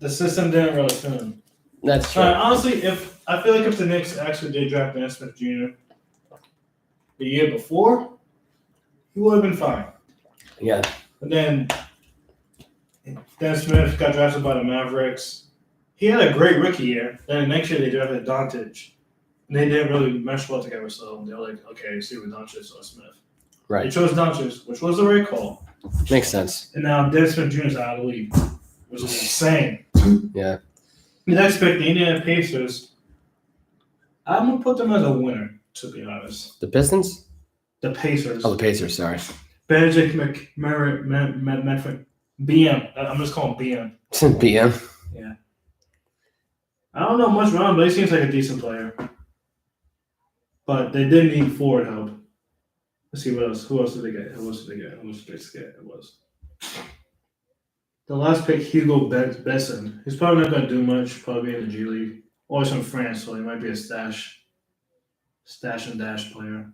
the system didn't really fit him. That's true. Honestly, I feel like if the Knicks actually did draft Dan Smith Jr. the year before, he would have been fine. Yeah. But then Dan Smith got drafted by the Mavericks. He had a great rookie year. Then next year they drafted Doncic. And they didn't really mesh well together, so they were like, okay, see with Doncic or Smith. Right. They chose Doncic, which was the right call. Makes sense. And now Dan Smith Jr. is out of the league, which is insane. Yeah. The next pick, the Indiana Pacers, I'm going to put them as a winner, to be honest. The Pistons? The Pacers. Oh, the Pacers, sorry. Benedict McMurray, BM. I'm just calling BM. BM? Yeah. I don't know much about him, but he seems like a decent player. But they did need forward help. Let's see what else. Who else did they get? It was the last pick, Hugo Besson. He's probably not going to do much. Probably in the G League. Always from France, so he might be a stash and dash player.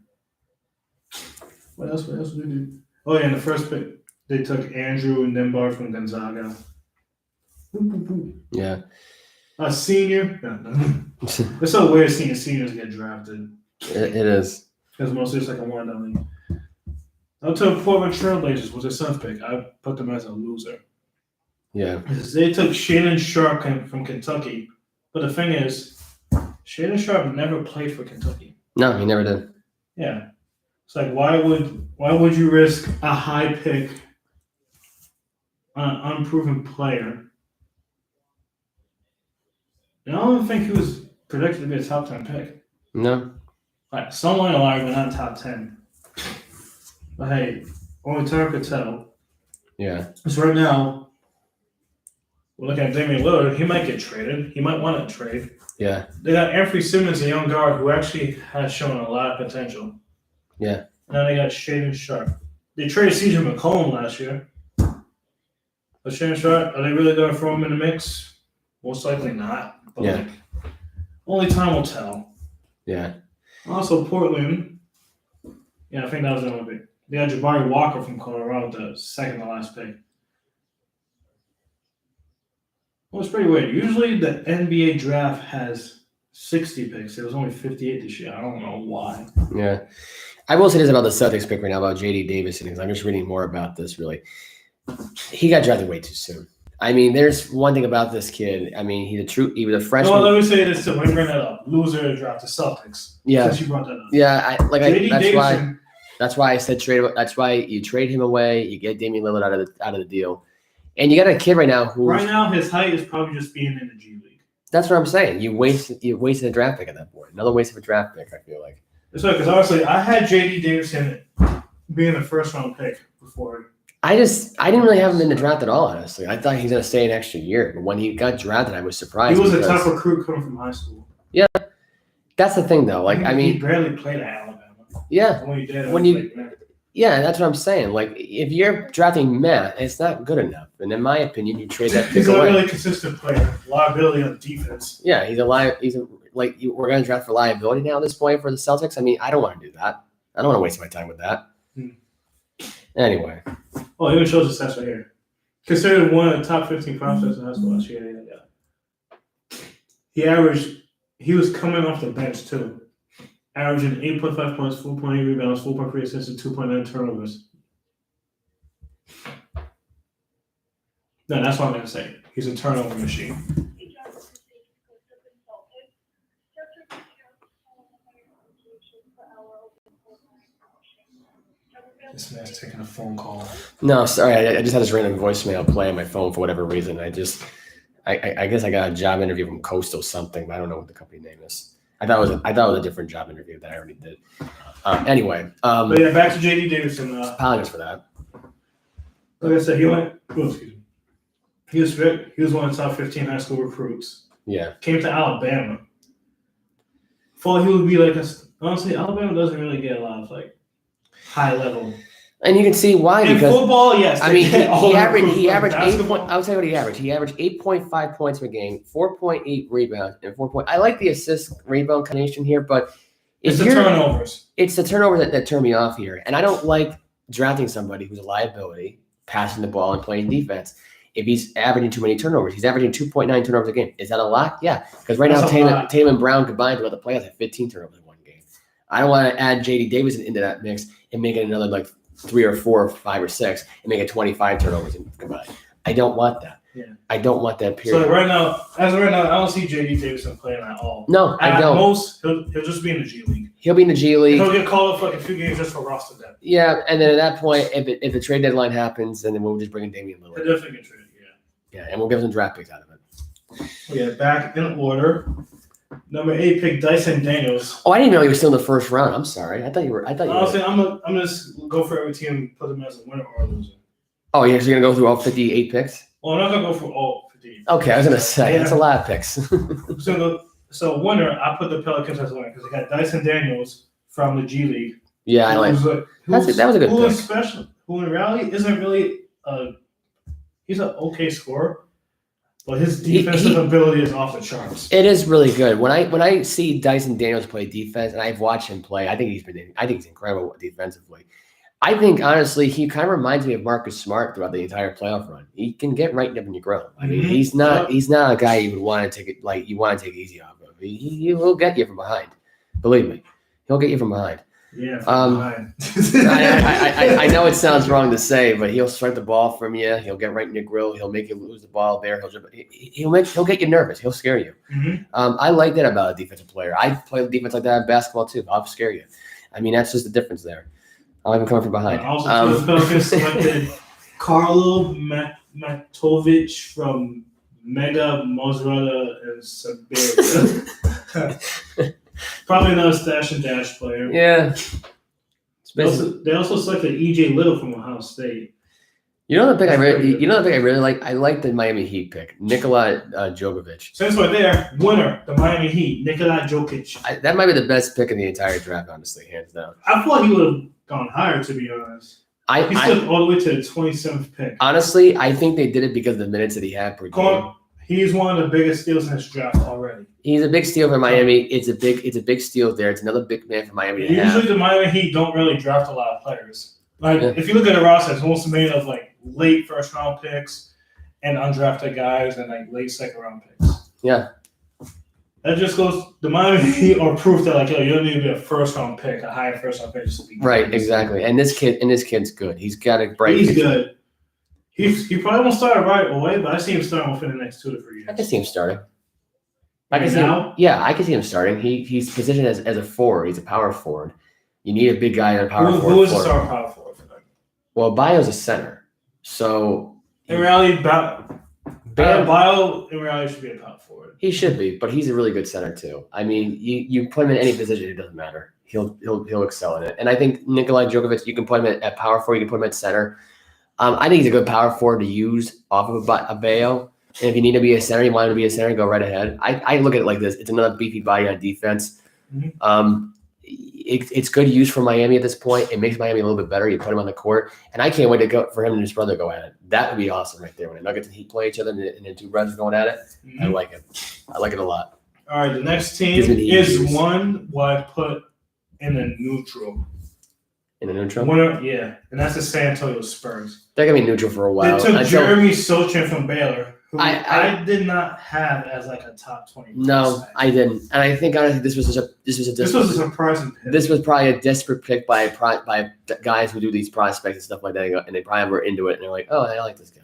What else did they do? Oh yeah, in the first pick, they took Andrew Nembhard from Gonzaga. Yeah. A senior. No. It's so weird seeing seniors get drafted. It is. Because mostly it's like a one-down league. Up to the Portland Trailblazers was their seventh pick. I put them as a loser. Yeah. They took Shaedon Sharp from Kentucky. But the thing is, Shaedon Sharp never played for Kentucky. No, he never did. Yeah. It's like, why would you risk a high pick on an unproven player? And I don't think he was predicted to be a top 10 pick. No. Like, somewhere in the line, but not top 10. But hey, only time could tell. Yeah. Because right now, we're looking at Damian Lillard. He might get traded. He might want to trade. Yeah. They got Anthony Simmons, a young guard who actually has shown a lot of potential. Yeah. And then they got Shaedon Sharp. They traded CJ McCollum last year. But Shaedon Sharp, are they really going to throw him in the mix? Most likely not. But yeah. Only time will tell. Yeah. Also, Portland. Yeah, I think that was the only pick. They had Jabari Walker from Colorado, the second to last pick. Well, it's pretty weird. Usually the NBA draft has 60 picks. It was only 58 this year. I don't know why. Yeah. I will say this about the Celtics pick right now, about J.D. Davison, because I'm just reading more about this, really. He got drafted way too soon. I mean, there's one thing about this kid. I mean, he was a freshman. No, let me say this too. Let me bring that up. Loser draft the Celtics. Yeah. Since you brought that up. Yeah, Davison, that's why I said trade. That's why you trade him away. You get Damian Lillard out of the deal, and you got a kid right now who his height is probably just being in the G League. That's what I'm saying. You wasted a draft pick at that point. Another waste of a draft pick. I feel like. It's right, because honestly, I had J.D. Davison being a first round pick before. I didn't really have him in the draft at all, honestly. I thought he was going to stay an extra year. But when he got drafted, I was surprised. He was a top recruit coming from high school. Yeah. That's the thing, though. Like, he barely played at Alabama. Yeah. When yeah, that's what I'm saying. Like, if you're drafting Matt, it's not good enough. And in my opinion, you trade that pick He's away. a really consistent player. Liability on defense. Yeah, we're going to draft for liability now at this point for the Celtics. I mean, I don't want to do that. I don't want to waste my time with that. Anyway. Oh, he even shows the stats right here. Considered one of the top 15 prospects in high school last year. He averaged he was coming off the bench too, averaging 8.5 points, 4.8 rebounds, 4.3 assists, and 2.9 turnovers. No, that's what I'm going to say. He's a turnover machine. This man's taking a phone call. No, sorry. I just had this random voicemail play on my phone for whatever reason. I guess I got a job interview from Coastal something, but I don't know what the company name is. I thought it was a different job interview that I already did. Anyway. But yeah, back to J.D. Davidson. Apologies for that. Like I said, he went. Oh, excuse me. He was one of the top 15 high school recruits. Yeah. Came to Alabama. Thought he would be like honestly, Alabama doesn't really get a lot of like high level. And you can see why. In because football, yes. I mean, he averaged 8 points. I'll tell you what he averaged. He averaged 8.5 points per game, 4.8 rebounds, and 4 point. I like the assist rebound combination here, but it's the turnovers. It's the turnovers that turn me off here. And I don't like drafting somebody who's a liability, passing the ball and playing defense. If he's averaging too many turnovers, he's averaging 2.9 turnovers a game. Is that a lot? Yeah. Because right now, Tatum and Brown combined throughout the playoffs have 15 turnovers in one game. I don't want to add J.D. Davidson into that mix and make it another like 3 or 4 or 5 or 6 and make it 25 turnovers combined. I don't want that. Yeah. I don't want that period. So as of right now, I don't see J.D. Davidson playing at all. No, I don't. At most, he'll just be in the G League. He'll be in the G League. He'll get called up for like a few games just for roster depth. Yeah, and then at that point, if the trade deadline happens, then we'll just bring in Damian Lillard. He'll definitely get traded. Yeah, and we'll give some draft picks out of it. Yeah, back in order. Number 8 pick Dyson Daniels. Oh, I didn't know he was still in the first round. I'm sorry. I thought you were. Honestly, I'm gonna go for every team and put them as a winner or a loser. Oh, yeah, so you're gonna go through all 58 picks? Well, I'm not gonna go for all 58. Okay, I was gonna say that's a lot of picks. So winner, I put the Pelicans as a winner because they got Dyson Daniels from the G League. Yeah, I like. That was a good pick. Who in reality isn't really he's an okay scorer, but his defensive ability is off the charts. It is really good. When I see Dyson Daniels play defense, and I've watched him play, I think he's incredible defensively. I think honestly, he kind of reminds me of Marcus Smart throughout the entire playoff run. He can get right up in your grill. I mean, he's not a guy you would want to take it like you want to take it easy off of. He will get you from behind. Believe me, he'll get you from behind. Yeah. I know it sounds wrong to say, but he'll strike the ball from you. He'll get right in your grill. He'll make you lose the ball there. He'll get you nervous. He'll scare you. I like that about a defensive player. I play defense like that in basketball too. I'll scare you. I mean, that's just the difference there. I'll even come from behind. Also, the Pelicans selected Karlo Matovic from Mega Mozzarella and Siberia. Probably another stash and dash player. Yeah. They also selected E.J. Little from Ohio State. You know the pick I really like? I like the Miami Heat pick, Nikola Jokic. Since we're there, winner, the Miami Heat, Nikola Jokic. That might be the best pick in the entire draft, honestly, hands down. I thought he would have gone higher, to be honest. He slipped all the way to the 27th pick. Honestly, I think they did it because of the minutes that he had per game. He's one of the biggest steals in this draft already. He's a big steal for Miami. It's a big steal there. It's another big man for Miami. Usually the Miami Heat don't really draft a lot of players. If you look at the roster, it's mostly made of like late first round picks and undrafted guys and like late second round picks. Yeah. That just goes the Miami Heat are proof that you don't need to be a first round pick, a high first round pick just to be good. Right, exactly. And this kid's good. He's got a bright. He's good. He probably won't start right away, but I see him starting within the next 2 to 3 years. I can see him starting. I can see him starting. He's positioned as a forward. He's a power forward. You need a big guy on power forward. Who is the star power forward for them? Well, Bio's a center. So in reality, Bio in reality should be a power forward. He should be, but he's a really good center too. I mean, you put him in any position, it doesn't matter. He'll excel in it. And I think Nikola Jokic, you can put him at power forward, you can put him at center. I think he's a good power forward to use off of a Bayo. And if you need to be a center, you want him to be a center, go right ahead. I look at it like this. It's another beefy body on defense. It's good use for Miami at this point. It makes Miami a little bit better. You put him on the court. And I can't wait for him and his brother to go at it. That would be awesome right there. When the Nuggets and Heat play each other and the two brothers going at it. I like it. I like it a lot. All right, the next team is one what I put in a neutral. In a neutral? Yeah, and that's the San Antonio Spurs. They're going to be neutral for a while. They took Jeremy Sochan from Baylor, who I did not have as like a top 20. No, I didn't, and I think honestly this was a surprising pick. This was probably a desperate pick by guys who do these prospects and stuff like that, and they probably were into it, and they're like, oh, I like this guy.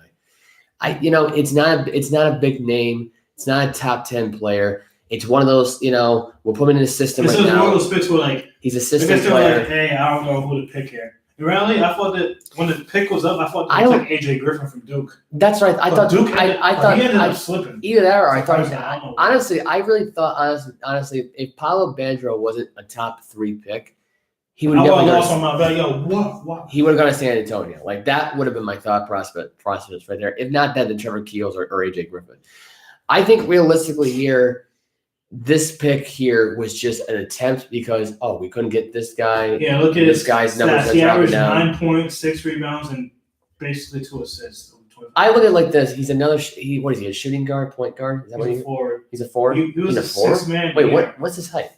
It's not a big name. It's not a top 10 player. It's one of those, we'll put him in the system right now. This is one of those picks where like he's a system player. Like, hey, I don't know who to pick here. Really, I thought that when the pick was up, I thought that was like AJ Griffin from Duke. That's right. I thought Duke. He ended up slipping. Either that, or I thought. Honestly, I really thought. Honestly, if Paolo Bandro wasn't a top 3 pick, he would have lost on my bet. Yo, what? He would have gone to San Antonio. Like that would have been my thought process right there. If not that, then Trevor Keels or AJ Griffin. I think realistically here, this pick here was just an attempt because we couldn't get this guy. Yeah, look at this guy's numbers. He averaged 9 points, 6 rebounds, and basically 2 assists. I look at it like this. He's another. What is he? A shooting guard, point guard? Is that he's a forward. He's a forward. He was a 6-man. Wait, what's his height?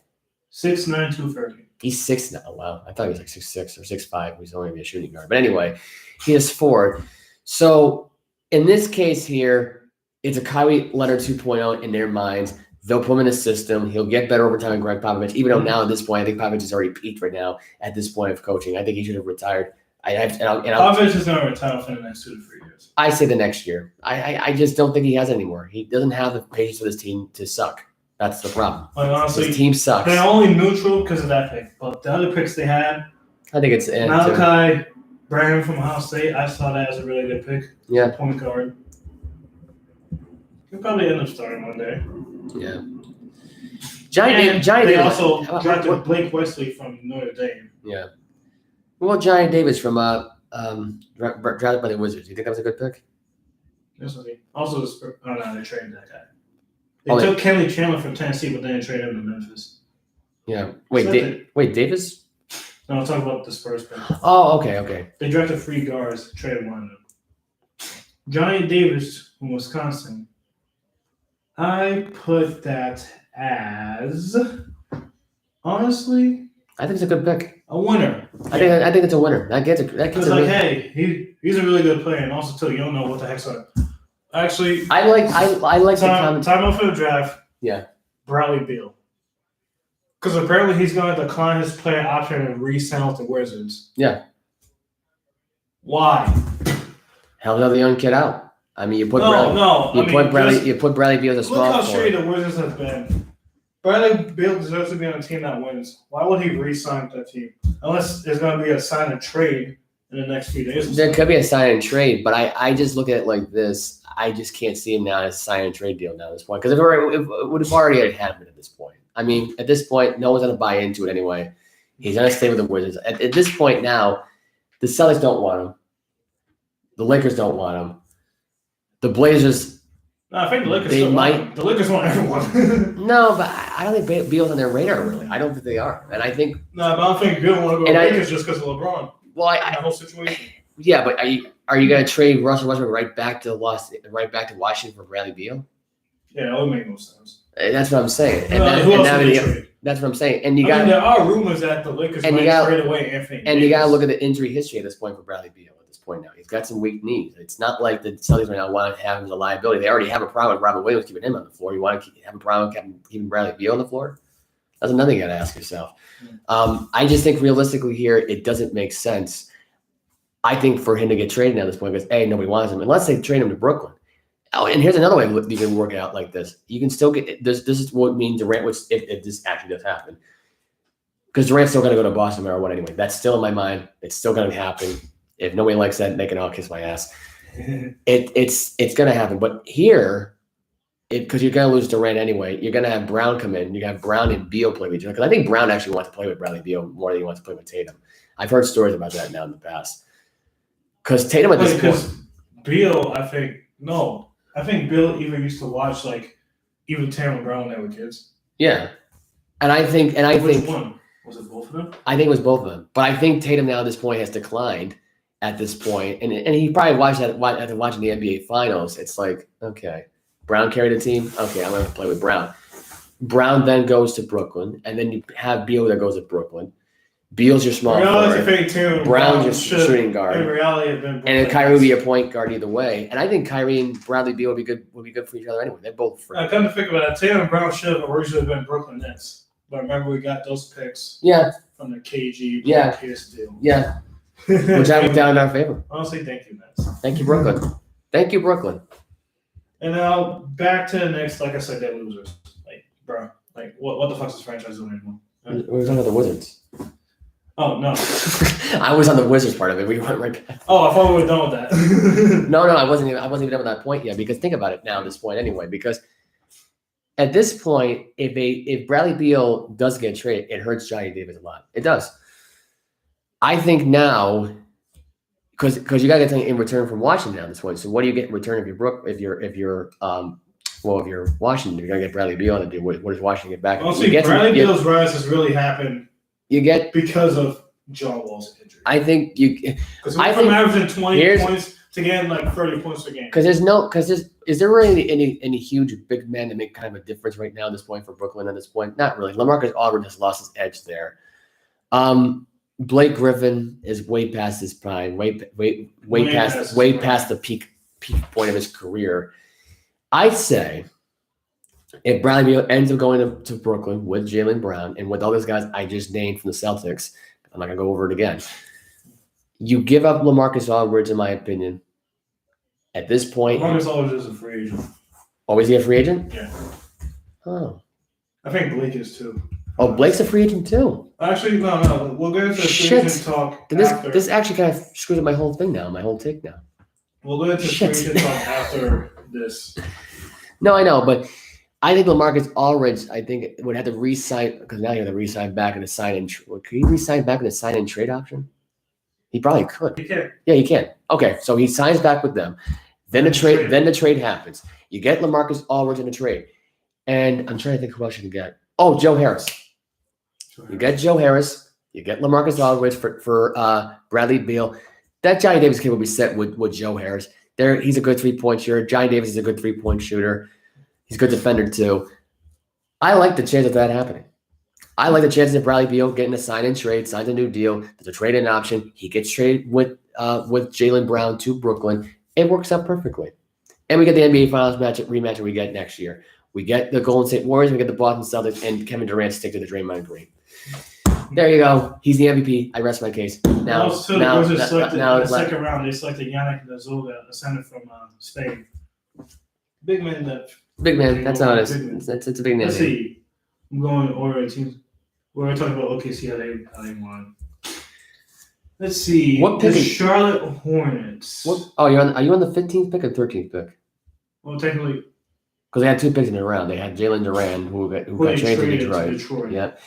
6'9", 230. He's 6 now. Oh, wow, I thought he was like 6'6" or 6'5". He's only gonna be a shooting guard. But anyway, he is forward. So in this case here, it's a Kyrie Leonard 2.0 in their minds. They'll put him in a system. He'll get better over time. Greg Popovich, even though now at this point, I think Popovich has already peaked right now at this point of coaching. I think he should have retired. Popovich is going to retire for the next 2 to 3 years. I say the next year. I just don't think he has anymore. He doesn't have the patience for this team to suck. That's the problem. Like, honestly, his team sucks. They're only neutral because of that pick. But the other picks they had, I think it's Malachi Branham from Ohio State. I saw that as a really good pick. Yeah. Point guard. He'll probably end up starting one day. Yeah. They also drafted Blake Wesley from Notre Dame. Yeah. Well, Johnny Davis from drafted by the Wizards. You think that was a good pick? Yes, I think. Also, they traded that guy. They took Kenley Chandler from Tennessee, but then they traded him to Memphis. Yeah. Wait, Davis? No, I'm talking about the Spurs pick. Oh, okay. They drafted 3 guards, traded one of them. Johnny Davis from Wisconsin. I put that as, honestly, I think it's a good pick. A winner. I think it's a winner. That gets like, hey, he's a really good player, and also too, you don't know what the heck's up. Actually, I like time out for the draft. Yeah, Bradley Beal, because apparently he's going to decline his player option and re-sign with the Wizards. Yeah. Why? Hell, the young kid out. I mean, you put Bradley Beal as a small. Look how shitty the Wizards have been. Bradley Beal deserves to be on a team that wins. Why would he re-sign that team? Unless there's going to be a sign and trade in the next few days. There could be a sign and trade, but I just look at it like this. I just can't see him now as a sign and trade deal now at this point because it would have already happened at this point. I mean, at this point, no one's going to buy into it anyway. He's going to stay with the Wizards. At this point now, the Celtics don't want him. The Lakers don't want him. The Blazers. No, I think the Lakers the Lakers want everyone. No, but I don't think Beal's on their radar, really. I don't think they are. And I think. No, but I don't think Beal want to go to the Lakers just because of LeBron. Well, that whole situation. Yeah, but are you going to trade Russell Westbrook right back to Washington for Bradley Beal? Yeah, that would make no sense. That's what I'm saying. That's what I'm saying. And there are rumors that the Lakers might trade away Anthony Davis. And you got to look at the injury history at this point for Bradley Beal. Point now. He's got some weak knees. It's not like the Celtics right now want to have him as a liability. They already have a problem with Robert Williams keeping him on the floor. You want to have a problem with keeping Bradley Beal on the floor? That's another thing you got to ask yourself. I just think realistically here, it doesn't make sense. I think for him to get traded at this point because nobody wants him unless they trade him to Brooklyn. Oh, and here's another way you can work it out like this. You can still get this. This is what means Durant would if this actually does happen. Because Durant's still going to go to Boston no matter what anyway. That's still in my mind. It's still going to happen. If nobody likes that, they can all kiss my ass. It's going to happen. But here, because you're going to lose Durant anyway, you're going to have Brown come in. You have Brown and Beal play with each other. Because I think Brown actually wants to play with Bradley Beal more than he wants to play with Tatum. I've heard stories about that now in the past. Because Tatum at this point. Beal, I think Beal even used to watch even Tatum and Brown when they were kids. Yeah. And I think. Which one? Was it both of them? I think it was both of them. But I think Tatum now at this point has declined. At this point, and he probably watched that after watching the NBA Finals. It's like, okay, Brown carried the team. Okay, I'm going to play with Brown. Brown then goes to Brooklyn, and then you have Beal that goes to Brooklyn. Beal's your small forward. Brown's your shooting guard. In reality, have been. And then Kyrie would be a point guard either way. And I think Kyrie and Bradley Beal would be good for each other anyway. They're both free. Come to think about it, Tatum and Brown should have originally been Brooklyn Nets. But remember, we got those picks. Yeah. From the KG Pierce deal. Yeah. Which I was down in our favor. Honestly, thank you, Nets. Thank you, Brooklyn. Thank you, Brooklyn. And now back to the next. Like I said, they're losers. Like, bro, like what the fuck is this franchise doing anymore? We were talking about the Wizards. Oh, no. I was on the Wizards part of it. We went right back. Oh, I thought we were done with that. No, I wasn't even done with that point yet. Because think about it now at this point anyway. Because at this point, if Bradley Beal does get traded, it hurts Johnny Davis a lot. It does. I think now, because you got to get something in return from Washington at this point. So what do you get in return if you're Washington? You're gonna get Bradley Beal on the deal. What does Washington get back? Honestly, Bradley Beal's rise has really happened. Because of John Wall's injury. I think because from averaging 20 points to getting like 30 points a game. Because is there really any huge big man to make kind of a difference right now at this point for Brooklyn at this point? Not really. LaMarcus Aldridge has lost his edge there. Blake Griffin is way past his prime, way past the peak point of his career. I'd say if Bradley Beal ends up going to Brooklyn with Jaylen Brown and with all those guys I just named from the Celtics, I'm not going to go over it again. You give up LaMarcus Aldridge, in my opinion. At this point, LaMarcus Aldridge is a free agent. Oh, is he a free agent? Yeah. Oh. I think Blake is too. Oh, Blake's a free agent too. Actually, no. We'll get into the free agent talk after. This actually kind of screws up my whole thing now, my whole take now. We'll go into free agent talk after this. No, I know, but I think LaMarcus Aldridge, I think, would have to re-sign, because now you have to re-sign back in the sign-in. Could he re-sign back in the sign-in trade option? He probably could. He can. Yeah, he can. Okay, so he signs back with them. Then the trade happens. You get LaMarcus Aldridge in the trade. And I'm trying to think who else you can get. Oh, Joe Harris. You get Joe Harris. You get LaMarcus Aldridge for Bradley Beal. That Johnny Davis kid will be set with Joe Harris. He's a good three-point shooter. Johnny Davis is a good three-point shooter. He's a good defender, too. I like the chance of that happening. I like the chances of Bradley Beal getting a sign-in trade, signs a new deal. There's a trade-in option. He gets traded with Jaylen Brown to Brooklyn. It works out perfectly. And we get the NBA Finals rematch that we get next year. We get the Golden State Warriors, we get the Boston Celtics, and Kevin Durant stick to the Draymond Green. There you go. He's the MVP. I rest my case. Now, in the second round, they selected Yannick Nazoga, a center from Spain. Big man depth. Big man. That's how it is. It's a big name. Let's see. I'm going to order teams. We're talking about OKC, how they won. Let's see. What pick? The Charlotte Hornets. Are you on the 15th pick or 13th pick? Well, technically. Because they had two picks in a round. They had Jalen Duran, who got traded to Detroit. Yep.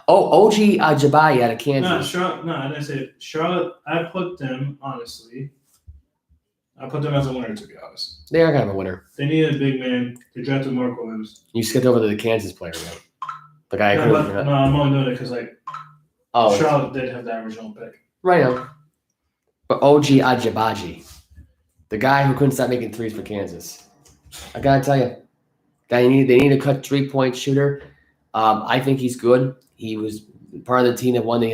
Oh, OG Ajabayi out of Kansas. I didn't say it. Charlotte, I put them, honestly. I put them as a winner, to be honest. They are kind of a winner. They needed a big man. They drafted Mark Williams. You skipped over to the Kansas player, right? The guy No, I'm only doing it because, Charlotte did have that original pick. Right now. But OG Ajabayi, the guy who couldn't stop making threes for Kansas. I got to tell you, they need a cut three-point shooter. I think he's good. He was part of the team that won the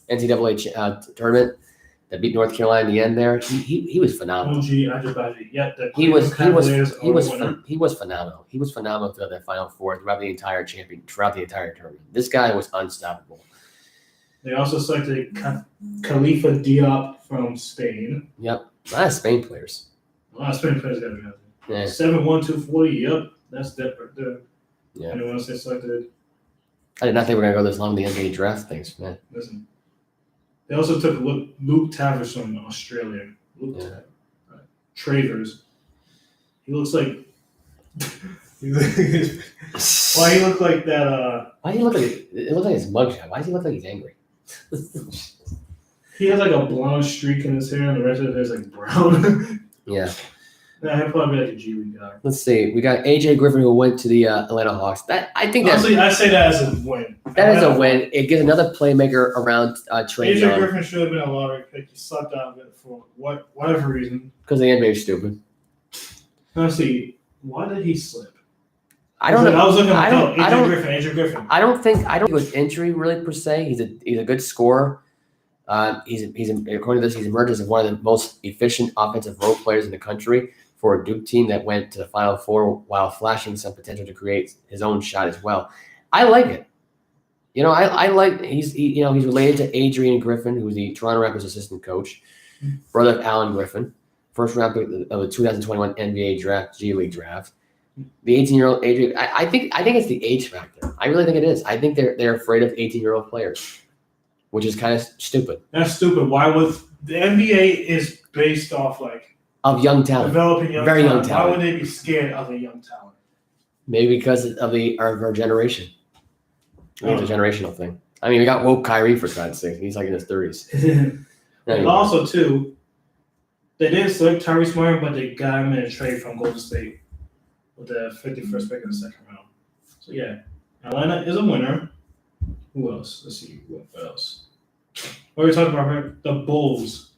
NCAA tournament that beat North Carolina in the end. There, he was phenomenal. OG Ajabayi, he was phenomenal. He was phenomenal throughout that Final Four, throughout the entire tournament. This guy was unstoppable. They also selected Khalifa Diop from Spain. Yep, a lot of Spain players. A lot of Spain players got to be out there. Yeah. 7'1", 240. Yep, that's depth right there. Yeah. Anyone else they selected? I did not think we were going to go this long in the NBA draft things, man. Listen. They also took Luke Tavish from Australia. Travers. He looks like... he looked like that... Why do he look like... It looks like his mugshot. Why does he look like he's angry? He has like a blonde streak in his hair, and the rest of it is like brown. Yeah. Nah, he'll probably be like a G League guy. Let's see. We got AJ Griffin, who went to the Atlanta Hawks. Honestly, I say that as a win. That is a win. It gives another playmaker around Trey Young. AJ Griffin should have been a lottery pick. He slept out of it for whatever reason. Because the NBA is stupid. Honestly, why did he slip? I don't know. I was looking at Adrian Griffin. I don't think it was injury really per se. He's a good scorer. He's according to this, he's emerged as one of the most efficient offensive role players in the country for a Duke team that went to the Final Four while flashing some potential to create his own shot as well. I like it. I like he's related to Adrian Griffin, who's the Toronto Raptors assistant coach, brother of Alan Griffin, first round pick of the 2021 NBA draft, G League draft. The 18-year-old Adrian, I think it's the age factor. I really think it is. I think they're afraid of 18-year-old players, which is kind of stupid. That's stupid. Why would the NBA is based off of young talent, developing young talent. Why would they be scared of a young talent? Maybe because of our generation. It's a generational thing. I mean, we got woke Kyrie for God's sake. He's in his 30s. And also, too, they didn't select Tyrese Smart, but they got him in a trade from Golden State with the 51st pick in the second round. So, yeah, Atlanta is a winner. Who else? Let's see. What else? What are we talking about? The Bulls.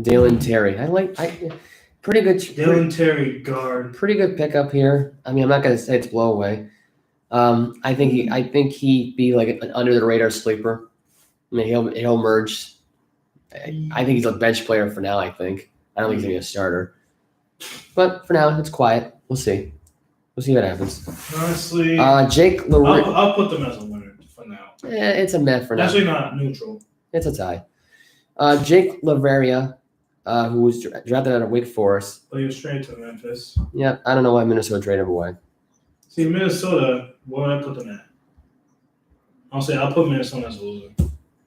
Dalen Terry. Pretty good. Dalen Terry, guard. Pretty good pickup here. I mean, I'm not going to say it's blow away. I think he'd be an under the radar sleeper. I mean, he'll merge. I think he's a bench player for now. I don't think he's gonna be a starter. But for now, it's quiet. We'll see. We'll see what happens. Honestly, Jake LaRavia. I'll put them as a winner for now. It's a meh for now. Actually, not neutral. It's a tie. Jake LaRavia, who was drafted out of Wake Forest. But he was traded to Memphis. Yeah, I don't know why Minnesota traded him away. See, Minnesota, where would I put them at? I'll put Minnesota as a loser.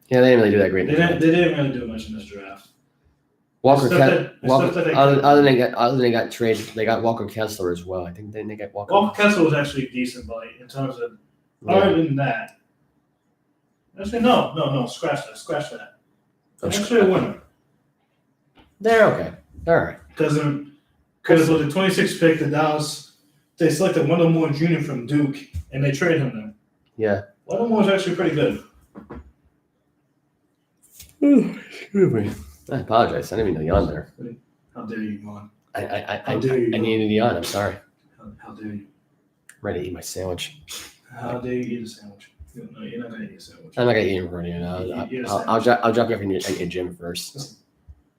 Yeah, they didn't really do that great. They didn't really do much in this draft. Other than they got traded, they got Walker Kessler as well. I think they got Walker. Walker Kessler was actually decent, but in terms of other than that, actually no, scratch that. Actually a winner. They're okay. All right. Because with the 26th pick, the Dallas. They selected Wendell Moore Jr. from Duke, and they traded him there. Yeah. Wendell Moore's actually pretty good. Excuse me. I apologize. I didn't even know yawn there. How dare you, Mon? I needed to yawn. I'm sorry. How dare you? I'm ready to eat my sandwich. How dare you eat a sandwich? No, you're not going to eat a sandwich. I'm not going to eat it in front of you. I'll drop you off in your gym first.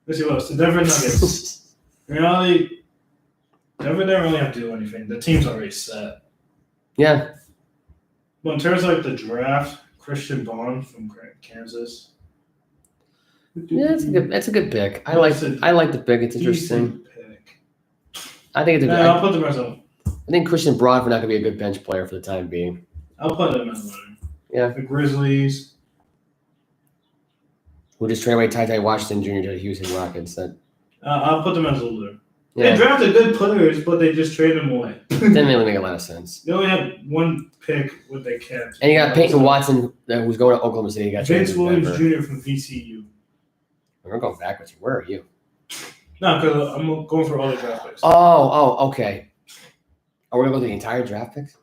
Let's see what else. The Denver Nuggets. In reality, Denver didn't really have to do anything. The team's already set. Yeah. But in terms of the draft, Christian Bond from Kansas. Yeah, that's a good pick. I like the pick. It's interesting. Pick. I think it's a good. I'll put the rest of them. I think Christian Braun not going to be a good bench player for the time being. I'll put him as one. Yeah. The Grizzlies. We'll just trade away Ty Washington Jr. to the Houston Rockets. I'll put them as a loser. Yeah. They drafted good players, but they just traded them away. Didn't really make a lot of sense. They only had one pick what they kept. And you got Peyton Watson that was going to Oklahoma City. You got Vince Williams Jr. from VCU. We're going backwards. Where are you? No, because I'm going for all the draft picks. Oh, okay. Are we going to go through the entire draft picks?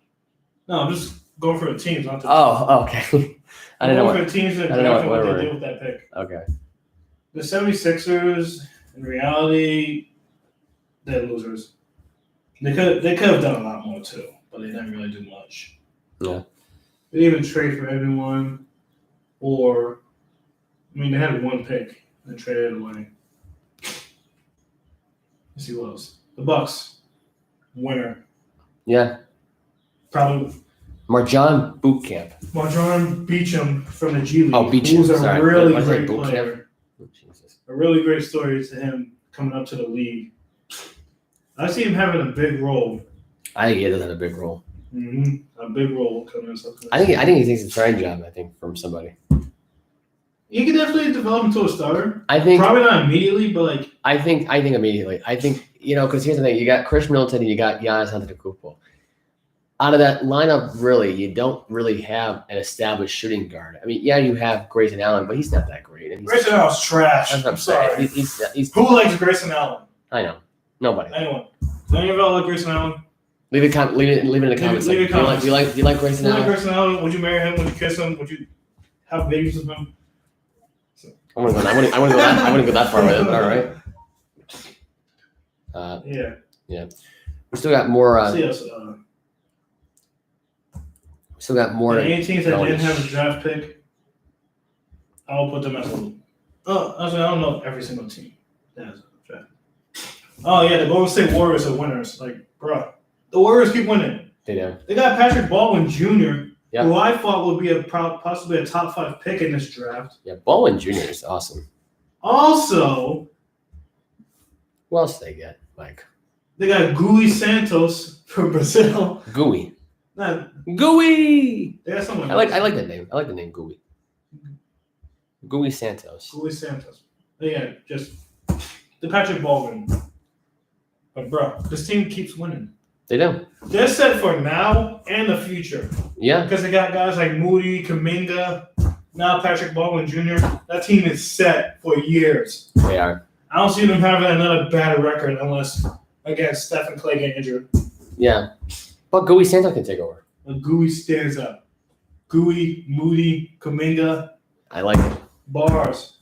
No, I'm just going for the teams, not the okay. I didn't know what. For the teams that what they did with that pick. Okay. The 76ers, in reality, they're losers. They could have done a lot more too, but they didn't really do much. Yeah. They didn't even trade for everyone, they had one pick and traded it away. Let's see what else. The Bucks, winner. Yeah. Probably. Marjan Bootcamp. Marjan Beecham from the G League. Oh, Beecham. Who's a really Sorry. great player. Oh, Jesus. A really great story to him coming up to the league. I see him having a big role. I think he does have a big role. Mm-hmm. A big role coming up. I think he takes a starting job. From somebody. He could definitely develop into a starter. I think probably not immediately, but I think immediately. I think because here's the thing: you got Chris Middleton and you got Giannis Antetokounmpo. Out of that lineup, really, you don't really have an established shooting guard. I mean, yeah, you have Grayson Allen, but he's not that great. Grayson Allen's trash. That's what I'm saying. He's who likes Grayson Allen? I know. Nobody. Anyone. Does anyone like Grayson Allen? Leave it in the comments. Leave it comments. Do you like Grayson Allen? Grayson Allen? Would you marry him? Would you kiss him? Would you have babies with him? I wouldn't go that far with it, but all right. Yeah. We still got more. Still got more. The 18th that didn't have a draft pick, I'll put them as a. I don't know every single team that has a draft. Oh yeah, the Golden State Warriors are winners. Like, bro, the Warriors keep winning. They do. They got Patrick Baldwin Jr., yep. who I thought would be possibly a top 5 pick in this draft. Yeah, Baldwin Jr. is awesome. Also, who else did they get, Mike? They got Gui Santos from Brazil. Gui. Nah, Gui. They got someone. I like that name. I like the name Gui. Gui Santos. Gui Santos. Yeah, just the Patrick Baldwin. But bro, this team keeps winning. They do. They're set for now and the future. Yeah. Because they got guys like Moody, Kuminga, now Patrick Baldwin Jr. That team is set for years. They are. I don't see them having another bad record unless, again, Steph and Clay get injured. Yeah. But Gui Santos can take over. And Gui stands up. Gui, Moody, Kuminga. I like it. Bars.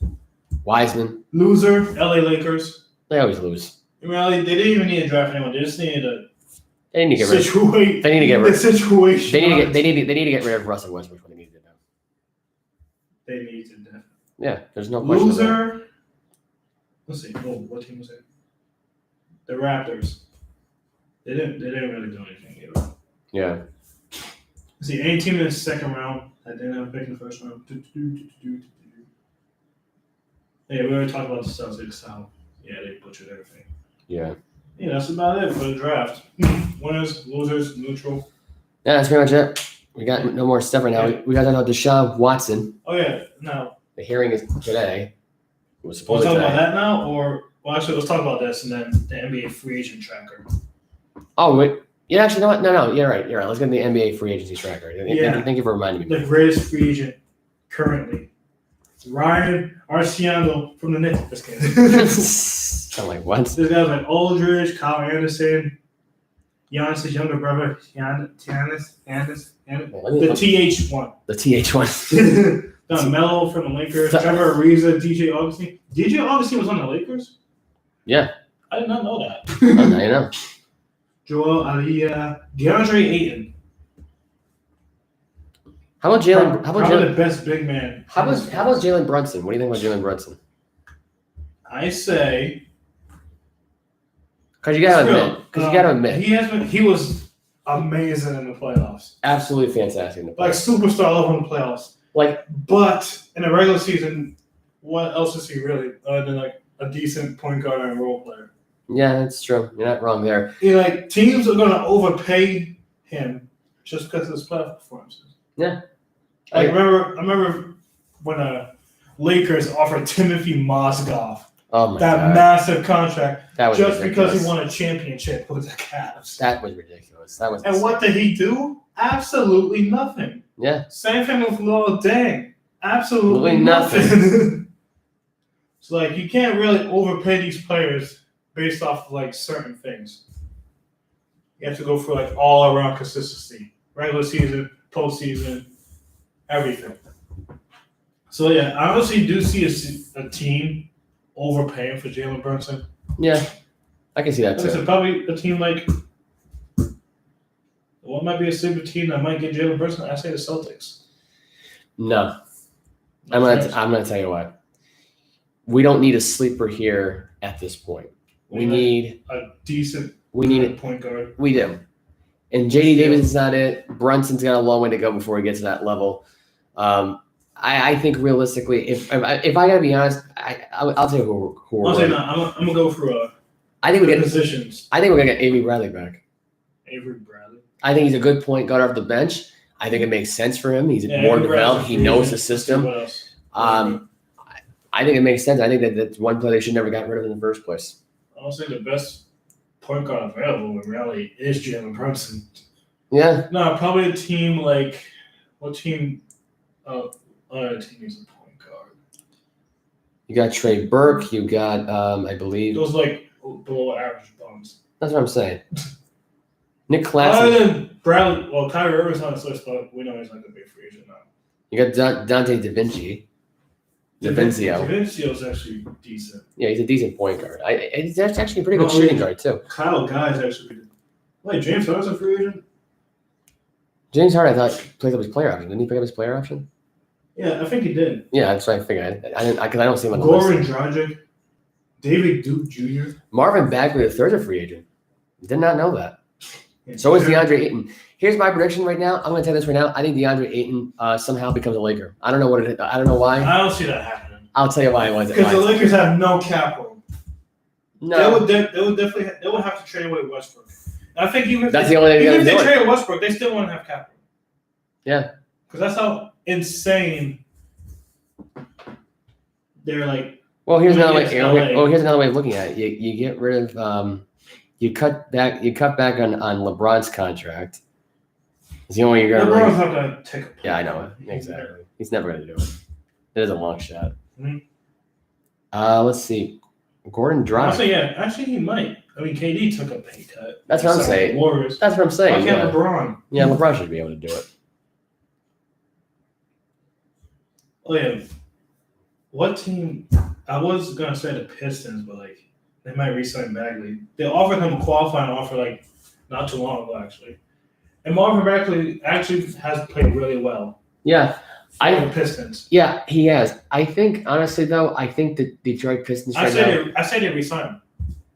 Wiseman. Loser, LA Lakers. They always lose. Really, they didn't even need to draft anyone. They just needed to They need to get rid of. They need to get rid. The situation. They need to get rid of Russell Westbrook when they need to do. They need to definitely. Yeah, there's no question. Loser. Let's see. Oh, what team was it? The Raptors. They didn't really do anything either. Yeah. Let's see, any team in the second round that didn't have a pick in the first round. Yeah, we already talked about the Celtics. How they butchered everything. Yeah. Yeah, that's about it for the draft. Winners, losers, neutral. Yeah, that's pretty much it. We got no more stuff right now. We got to talk about Deshaun Watson. Oh yeah, now the hearing is today. It was we'll supposed talk to about that now, or actually let's talk about this and then the NBA free agent tracker. Oh wait, yeah, actually no, you're right. Let's get the NBA free agency tracker. Yeah. Thank you for reminding me. The greatest free agent currently, Ryan Arciano from the Knicks. Just kidding. I'm like, what? There's guys like Aldridge, Kyle Anderson, Giannis' younger brother, Giannis, the TH1. The TH1. Melo from the Lakers, Trevor Ariza, DJ Augustine. DJ Augustine was on the Lakers? Yeah. I did not know that. Oh, now you know. Joel Aliyah, DeAndre Ayton. How about Jalen? Probably the best big man. How about Jalen Brunson? What do you think about Jalen Brunson? I say. Because you gotta admit, he was amazing in the playoffs. Absolutely fantastic in the playoffs. Like superstar level in the playoffs. But in the regular season, what else is he really other than like a decent point guard and role player? Yeah, that's true. You're not wrong there. Teams are gonna overpay him just because of his playoff performances. Yeah. I remember when Lakers offered Timothy Mozgov that massive contract just ridiculous. Because he won a championship with the Cavs. That was ridiculous. And what did he do? Absolutely nothing. Yeah. Same thing with Lil Dang. Absolutely nothing. So you can't really overpay these players based off of certain things. You have to go for all around consistency. Regular season, postseason, everything. So yeah, I honestly do see a team overpaying for Jalen Brunson. Yeah, I can see that too. Like I said, probably a team what might be a super team that might get Jalen Brunson? I say the Celtics. No, I'm gonna tell you what. We don't need a sleeper here at this point. We need a decent. We need a point guard. We do. And J.D. Davison's not it. Brunson's got a long way to go before he gets to that level. I think realistically, if I gotta be honest, I'll tell you who I'll say no. I'm gonna go for I think we get positions. I think we're gonna get Avery Bradley back. Avery Bradley. I think he's a good point guard off the bench. I think it makes sense for him. He's more developed. He knows the system. What else? I think it makes sense. I think that's one player they should never got rid of in the first place. I'll say the best point guard available in reality is Jalen Brunson. Yeah. No, probably a team what team? Other team is a point guard. You got Trey Burke. You got I believe those below average bums. That's what I'm saying. Nick Claxton. Other than Bradley, Kyrie Irving's on the list, but we know he's not the big free agent now. You got Dante DaVinci. DaVincio's actually decent. Yeah, he's a decent point guard. That's actually a pretty good shooting guard too. Kyle Guy is actually Wait, James Harden's a free agent? James Harden, I thought, picked up his player option. Didn't he pick up his player option? Yeah, I think he did. Yeah, that's what I figured. I didn't because I don't see him on the Goran list. Dragic, David Duke Jr. Marvin Bagley III is a free agent. Did not know that. Yeah, So is DeAndre Ayton. Here's my prediction right now. I'm going to tell you this right now. I think DeAndre Ayton somehow becomes a Laker. I don't know what it is. I don't know why. I don't see that happening. I'll tell you why it was. Because the Lakers have no cap room. No. They would have to trade away Westbrook. I think That's the only thing even if they're they doing. trade Westbrook, they still wouldn't have cap room. Yeah. Because that's how insane they're like. Well, here's another way. against LA. Here's another way of looking at it. You get rid of you cut back on LeBron's contract. It's the only way you're LeBron's gonna. not gonna take a. Yeah, I know it. Exactly. He's never gonna do it. It is a long shot. Mhm. Let's see. Gordon Actually, Dragic. actually, he might. I mean, KD took a pay cut. That's what I'm Signed with saying. the Warriors. That's what I'm saying. Why can't Yeah. LeBron? Yeah, LeBron should be able to do it. Oh yeah. What team? I was gonna say the Pistons, but like they might re-sign Bagley. They offered him a qualifying offer like not too long ago, actually. And Marvin Bagley actually has played really well. Yeah. For the Pistons. Yeah, he has. I think, honestly, though, the Detroit Pistons I right say now. I say they re-sign him.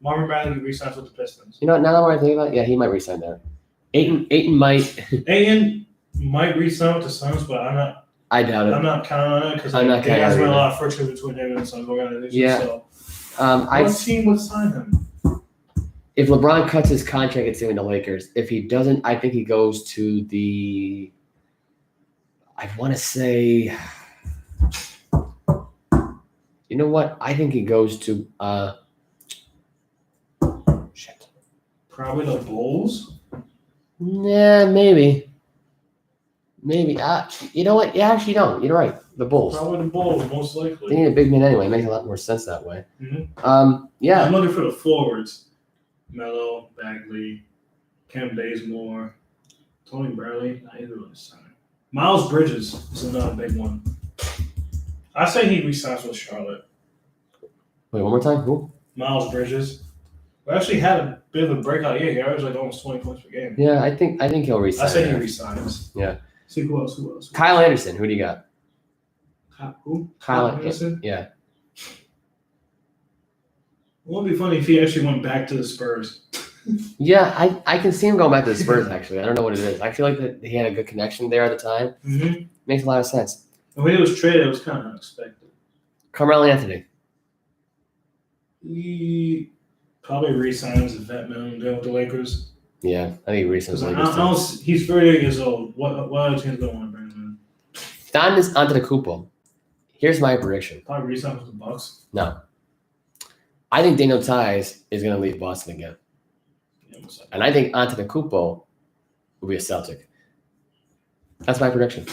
Marvin Bagley re-signs with the Pistons. You know, now that I think about it, yeah, he might resign there. Ayton might. Ayton might re-sign with the Suns, but I'm not. I doubt it. I'm not counting on it because I'm not there's counting been on a it lot of friction between him and the Suns organization. Yeah. So I what team would sign him? if LeBron cuts his contract, it's going to the Lakers. If he doesn't, I think he goes to the. I want to say. You know what? I think he goes to. Shit. Probably the Bulls. Nah, maybe. Maybe. You know what? Yeah, actually, no. You're right. The Bulls. Probably the Bulls, most They likely. need a big man anyway. It makes a lot more sense that way. Mhm. Yeah. I'm looking for the forwards. Melo, Bagley, Cam Bazemore, Tony Bradley. Nah, he's really signed. Miles Bridges is another big one. I say he resigns with Charlotte. Wait, one more time. Who? Miles Bridges. We actually had a bit of a breakout year. He averaged like almost 20 points per game. Yeah, I think he'll resign. I say he there. resigns. Yeah. See who else? Who else? Kyle Anderson. Who do you got? Who? Kyle Anderson. Yeah. It would be funny if he actually went back to the Spurs. Yeah, I can see him going back to the Spurs, actually. I don't know what it is. I feel like that he had a good connection there at the time. Mm-hmm. Makes a lot of sense. And when he was traded, it was kind of unexpected. Carmelo Anthony. He probably re-signs a vet minimum deal with the Lakers. Yeah, I think he recently. He's 38 years old. What other teams don't want to bring him in? Giannis Antetokounmpo. Here's my prediction. Probably re-signs with the Bucks. No. I think Daniel Tice is going to leave Boston again. Yeah, what's up? And I think Antetokounmpo will be a Celtic. That's my prediction.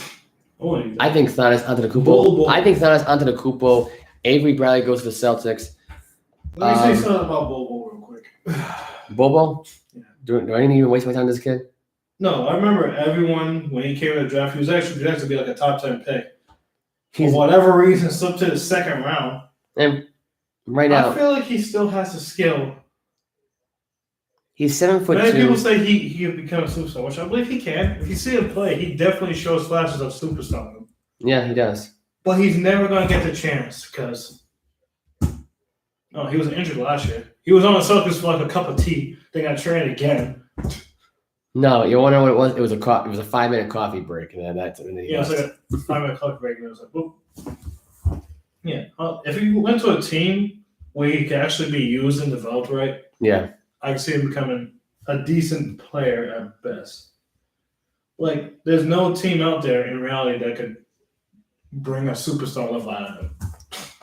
I think Giannis Antetokounmpo. Bull. I think Giannis Antetokounmpo. Avery Bradley goes to the Celtics. Let me say something about Bobo real quick. Bobo? Yeah. Do I even waste my time with this kid? No, I remember everyone, when he came to the draft, he was actually projected to be like a top 10 pick. He's, For whatever reason, slipped to the second round. and right now, I feel like he still has the skill. he's 7'2". Many people say he can become a superstar, which I believe he can. If you see him play, he definitely shows flashes of superstar. Yeah, he does. But he's never going to get the chance because he was injured last year. He was on the Celtics for like a cup of tea. They got traded again. No, you want to know what it was? It was a 5-minute coffee break, and then that's when he Yeah, it's like a 5-minute coffee break, and it was like, whoop. Yeah, if he went to a team where he could actually be used and developed right, yeah. I could see him becoming a decent player at best. Like, there's no team out there in reality that could bring a superstar level out of him.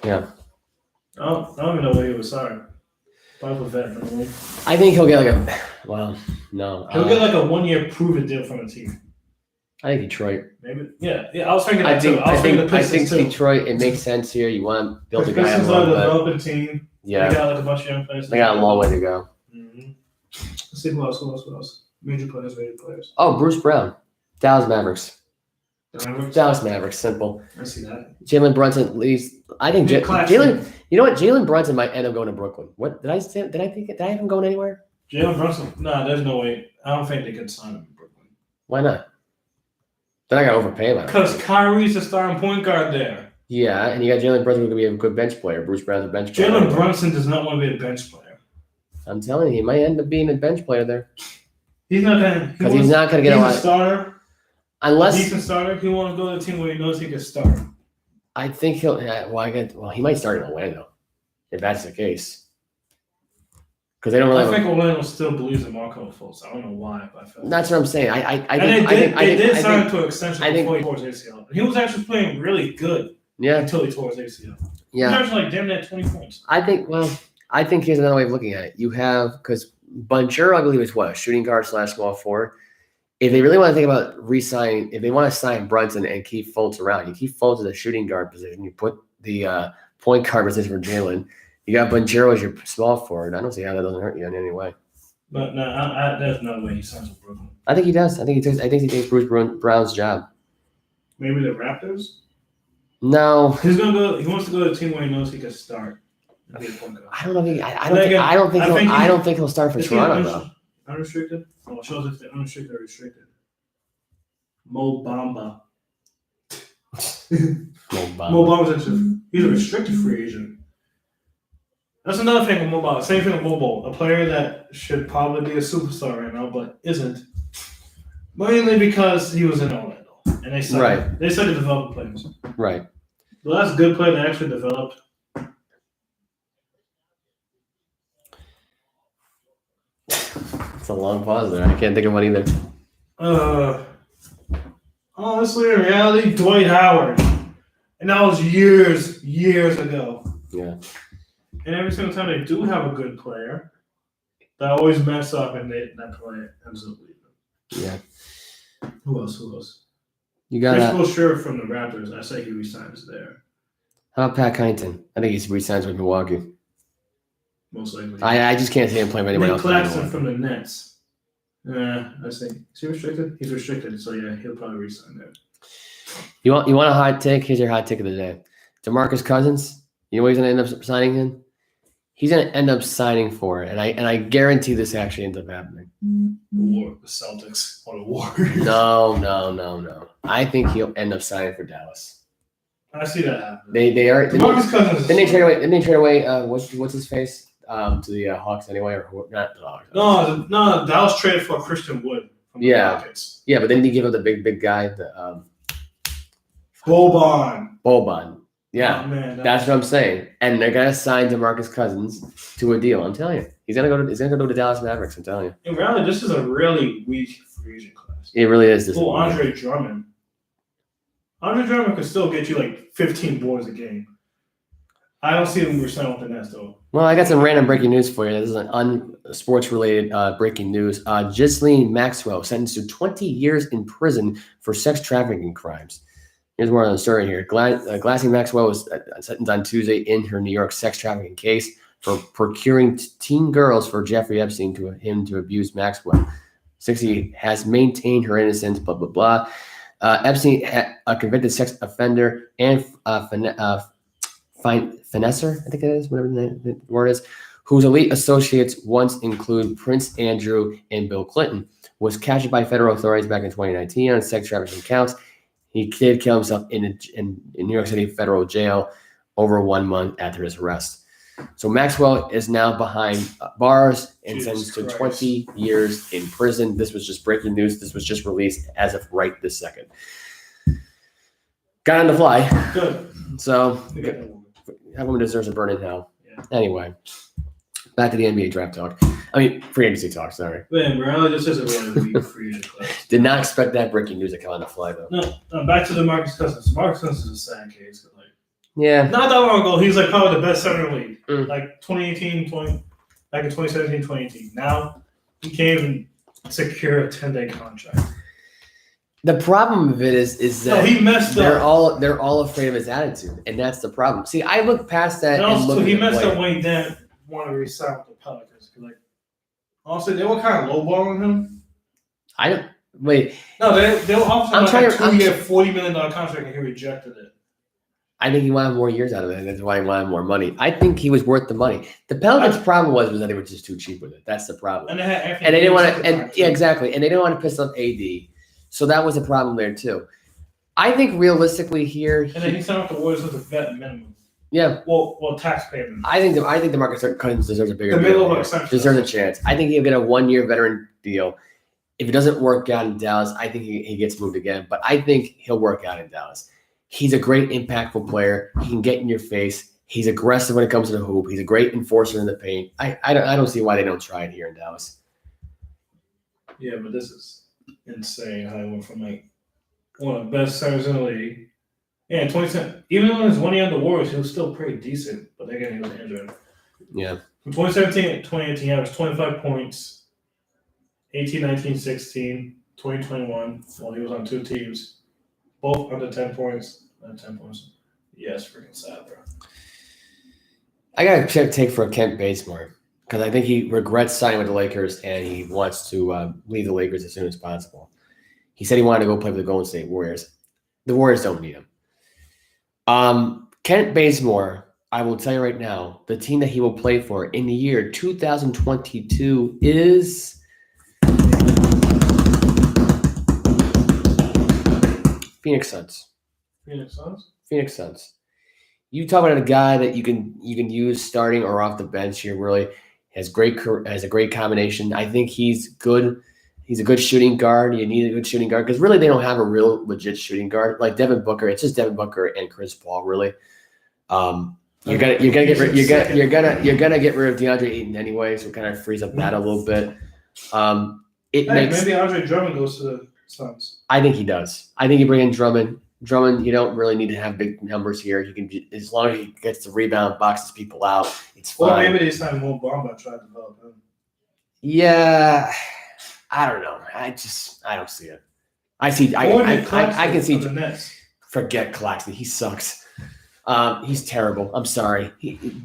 Yeah. I don't even know where he was signed. Probably a vet, probably. I think he'll get like a. Well, no. He'll get like a 1-year prove-it deal from a team. I think Detroit. Maybe. Yeah. I was thinking that too. I think Detroit. It makes sense here. You want to build the a guy up a Pistons are a little bit. developing team. Yeah. They got like a bunch of young players. They got a long way to go. Mm-hmm. Let's see who else. Major players. Oh, Bruce Brown, Dallas Mavericks. Mavericks? Dallas Mavericks, simple. I see that. Jalen Brunson leaves. I think Jalen. You know what? Jalen Brunson might end up going to Brooklyn. What did I say? Did I have him going anywhere? Jalen Brunson? Nah, there's no way. I don't think they could sign him in Brooklyn. Why not? They're not going to overpay him. Because Kyrie's the starting point guard there. Yeah, and you got Jalen Brunson who could be a good bench player. Bruce Brown's a bench player. Jalen Brunson does not want to be a bench player. I'm telling you, he might end up being a bench player there. He's not going to. Because he's not going to get a lot. He's a starter. Unless a decent starter, he wants to go to a team where he knows he can start. I think he'll. Well, he might start in Orlando, if that's the case. Because they don't really. I think Orlando still believes in Marco Fultz. I don't know why, but I feel that's what I'm saying. They did sign him to an extension before he tore his ACL. He was actually playing really good. Yeah. Until he tore his ACL. Yeah. He was actually like damn near 20 points. I think here's another way of looking at it. You have because Bonjero, I believe, is what, a shooting guard / small forward. If they really want to think about re-signing, if they want to sign Brunson and keep Fultz around, you keep Fultz at the shooting guard position. You put the point guard position for Jalen. You got Bonjero as your small forward. I don't see how that doesn't hurt you in any way. But no, there's no way he signs with Brooklyn. I think he does. I think he takes Bruce Brown's job. Maybe the Raptors. No, he's gonna go. He wants to go to a team where he knows he can start. I don't know. I don't think he'll start for Toronto though. Unrestricted? Oh, it shows if they're unrestricted or restricted. Mo Bamba. Mo Bamba's he's a restricted free agent. That's another thing with Mo Bamba. Same thing with Mo, a player that should probably be a superstar right now, but isn't. Mainly because he was in Orlando. And they said to develop players. Right. The last good player that actually developed. It's a long pause there. I can't think of one either. Honestly, in reality, Dwight Howard. And that was years ago. Yeah. And every single time they do have a good player, they always mess up and that player ends up leaving. Yeah. Who else? You got Chris Paul from the Raptors. I say he resigns there. How about Pat Connaughton? I think he resigns with Milwaukee. Most likely. I just can't see him playing with anyone else. Nick Claxton from the Nets. I say, is he restricted? He's restricted, so yeah, he'll probably resign there. You want a hot take? Here's your hot take of the day. DeMarcus Cousins. You know what he's going to end up signing in? He's going to end up signing for it, and I guarantee this actually ends up happening. The Celtics or the Warriors. No. I think he'll end up signing for Dallas. I see that happen. They are. DeMarcus Cousins. Then they trade away. What's his face? To the Hawks anyway, or not the Hawks. No. Dallas traded for Christian Wood from the Rockets. Yeah, but then they give up the big guy, the Boban. Yeah, oh, man, that's what I'm saying. And they're gonna sign DeMarcus Cousins to a deal. I'm telling you, he's gonna go to the Dallas Mavericks. I'm telling you. In reality, this is a really weak free agent class. It really is. Andre Drummond. Andre Drummond could still get you like 15 boards a game. I don't see him resigning with the Nets though. Well, I got some random breaking news for you. This is an unsports-related breaking news. Ghislaine Maxwell sentenced to 20 years in prison for sex trafficking crimes. Here's more on the story here. Ghislaine Maxwell was sentenced on Tuesday in her New York sex trafficking case for procuring teen girls for Jeffrey Epstein to abuse Maxwell. 60 has maintained her innocence, blah, blah, blah. Epstein, a convicted sex offender and Finesser, I think it is, whatever the word is, whose elite associates once include Prince Andrew and Bill Clinton, was captured by federal authorities back in 2019 on sex trafficking counts. He did kill himself in New York City federal jail over 1 month after his arrest. So Maxwell is now behind bars and sentenced to 20 years in prison. This was just breaking news. This was just released as of right this second. Got on the fly. Good. So that woman deserves a burn in hell. Yeah. Anyway, back to the NBA draft talk. I mean, free agency talk, sorry. Man, Morales, this is a really weak free agent class. Did not expect that breaking news to come on the fly, though. No, back to DeMarcus Cousins. DeMarcus Cousins is a sad case. Yeah. Not that long ago, he was like probably the best center in the league. Like 2018, back in 2017, 2018. Now, he can't even secure a 10-day contract. The problem of it is that he messed up. They're all afraid of his attitude, and that's the problem. See, I look past that. He messed up when he didn't want to resign with the Pelicans. Honestly, they were kind of lowballing him. I don't wait. No, they were offering a 2-year, $40 million contract, and he rejected it. I think he wanted more years out of it, and that's why he wanted more money. I think he was worth the money. The Pelicans' problem was that they were just too cheap with it. That's the problem. And they didn't want to. Yeah, exactly. And they didn't want to piss off AD, so that was a problem there too. I think realistically here, and then he signed off the Warriors with a vet minimum. Yeah. Well, tax payment. I think the Marcus Cousins deserves a bigger deal. Deserves a chance. I think he'll get a 1-year veteran deal. If it doesn't work out in Dallas, I think he gets moved again. But I think he'll work out in Dallas. He's a great impactful player. He can get in your face. He's aggressive when it comes to the hoop. He's a great enforcer in the paint. I don't see why they don't try it here in Dallas. Yeah, but this is insane how he went from like one of the best centers in the league. Yeah, 2010. Even though his 1 year on the Warriors, he was still pretty decent. But again, he was injured. Yeah. From 2017 to 2018, he averaged 25 points. 18, 19, 16, 2021. Well, he was on 2 teams. Both under 10 points. Under 10 points. Yes, freaking sad, bro. I got to take for Kent Bazemore because I think he regrets signing with the Lakers and he wants to leave the Lakers as soon as possible. He said he wanted to go play for the Golden State Warriors. The Warriors don't need him. Kent Bazemore, I will tell you right now, the team that he will play for in the year 2022 is Phoenix Suns. Phoenix Suns. You talk about a guy that you can use starting or off the bench here. Really has a great combination. I think he's good. He's a good shooting guard. You need a good shooting guard because really they don't have a real legit shooting guard like Devin Booker. It's just Devin Booker and Chris Paul. Really, you're gonna get rid of DeAndre Ayton anyway, so it kind of frees up that a little bit. Maybe Andre Drummond goes to the Suns. I think he does. I think you bring in Drummond. Drummond, you don't really need to have big numbers here. You can, as long as he gets the rebound, boxes people out, it's fine. Well, maybe they signed Mo Bamba, try to develop him. Yeah, I don't know. I don't see it. I can see. Forget Claxton. He sucks. He's terrible. I'm sorry.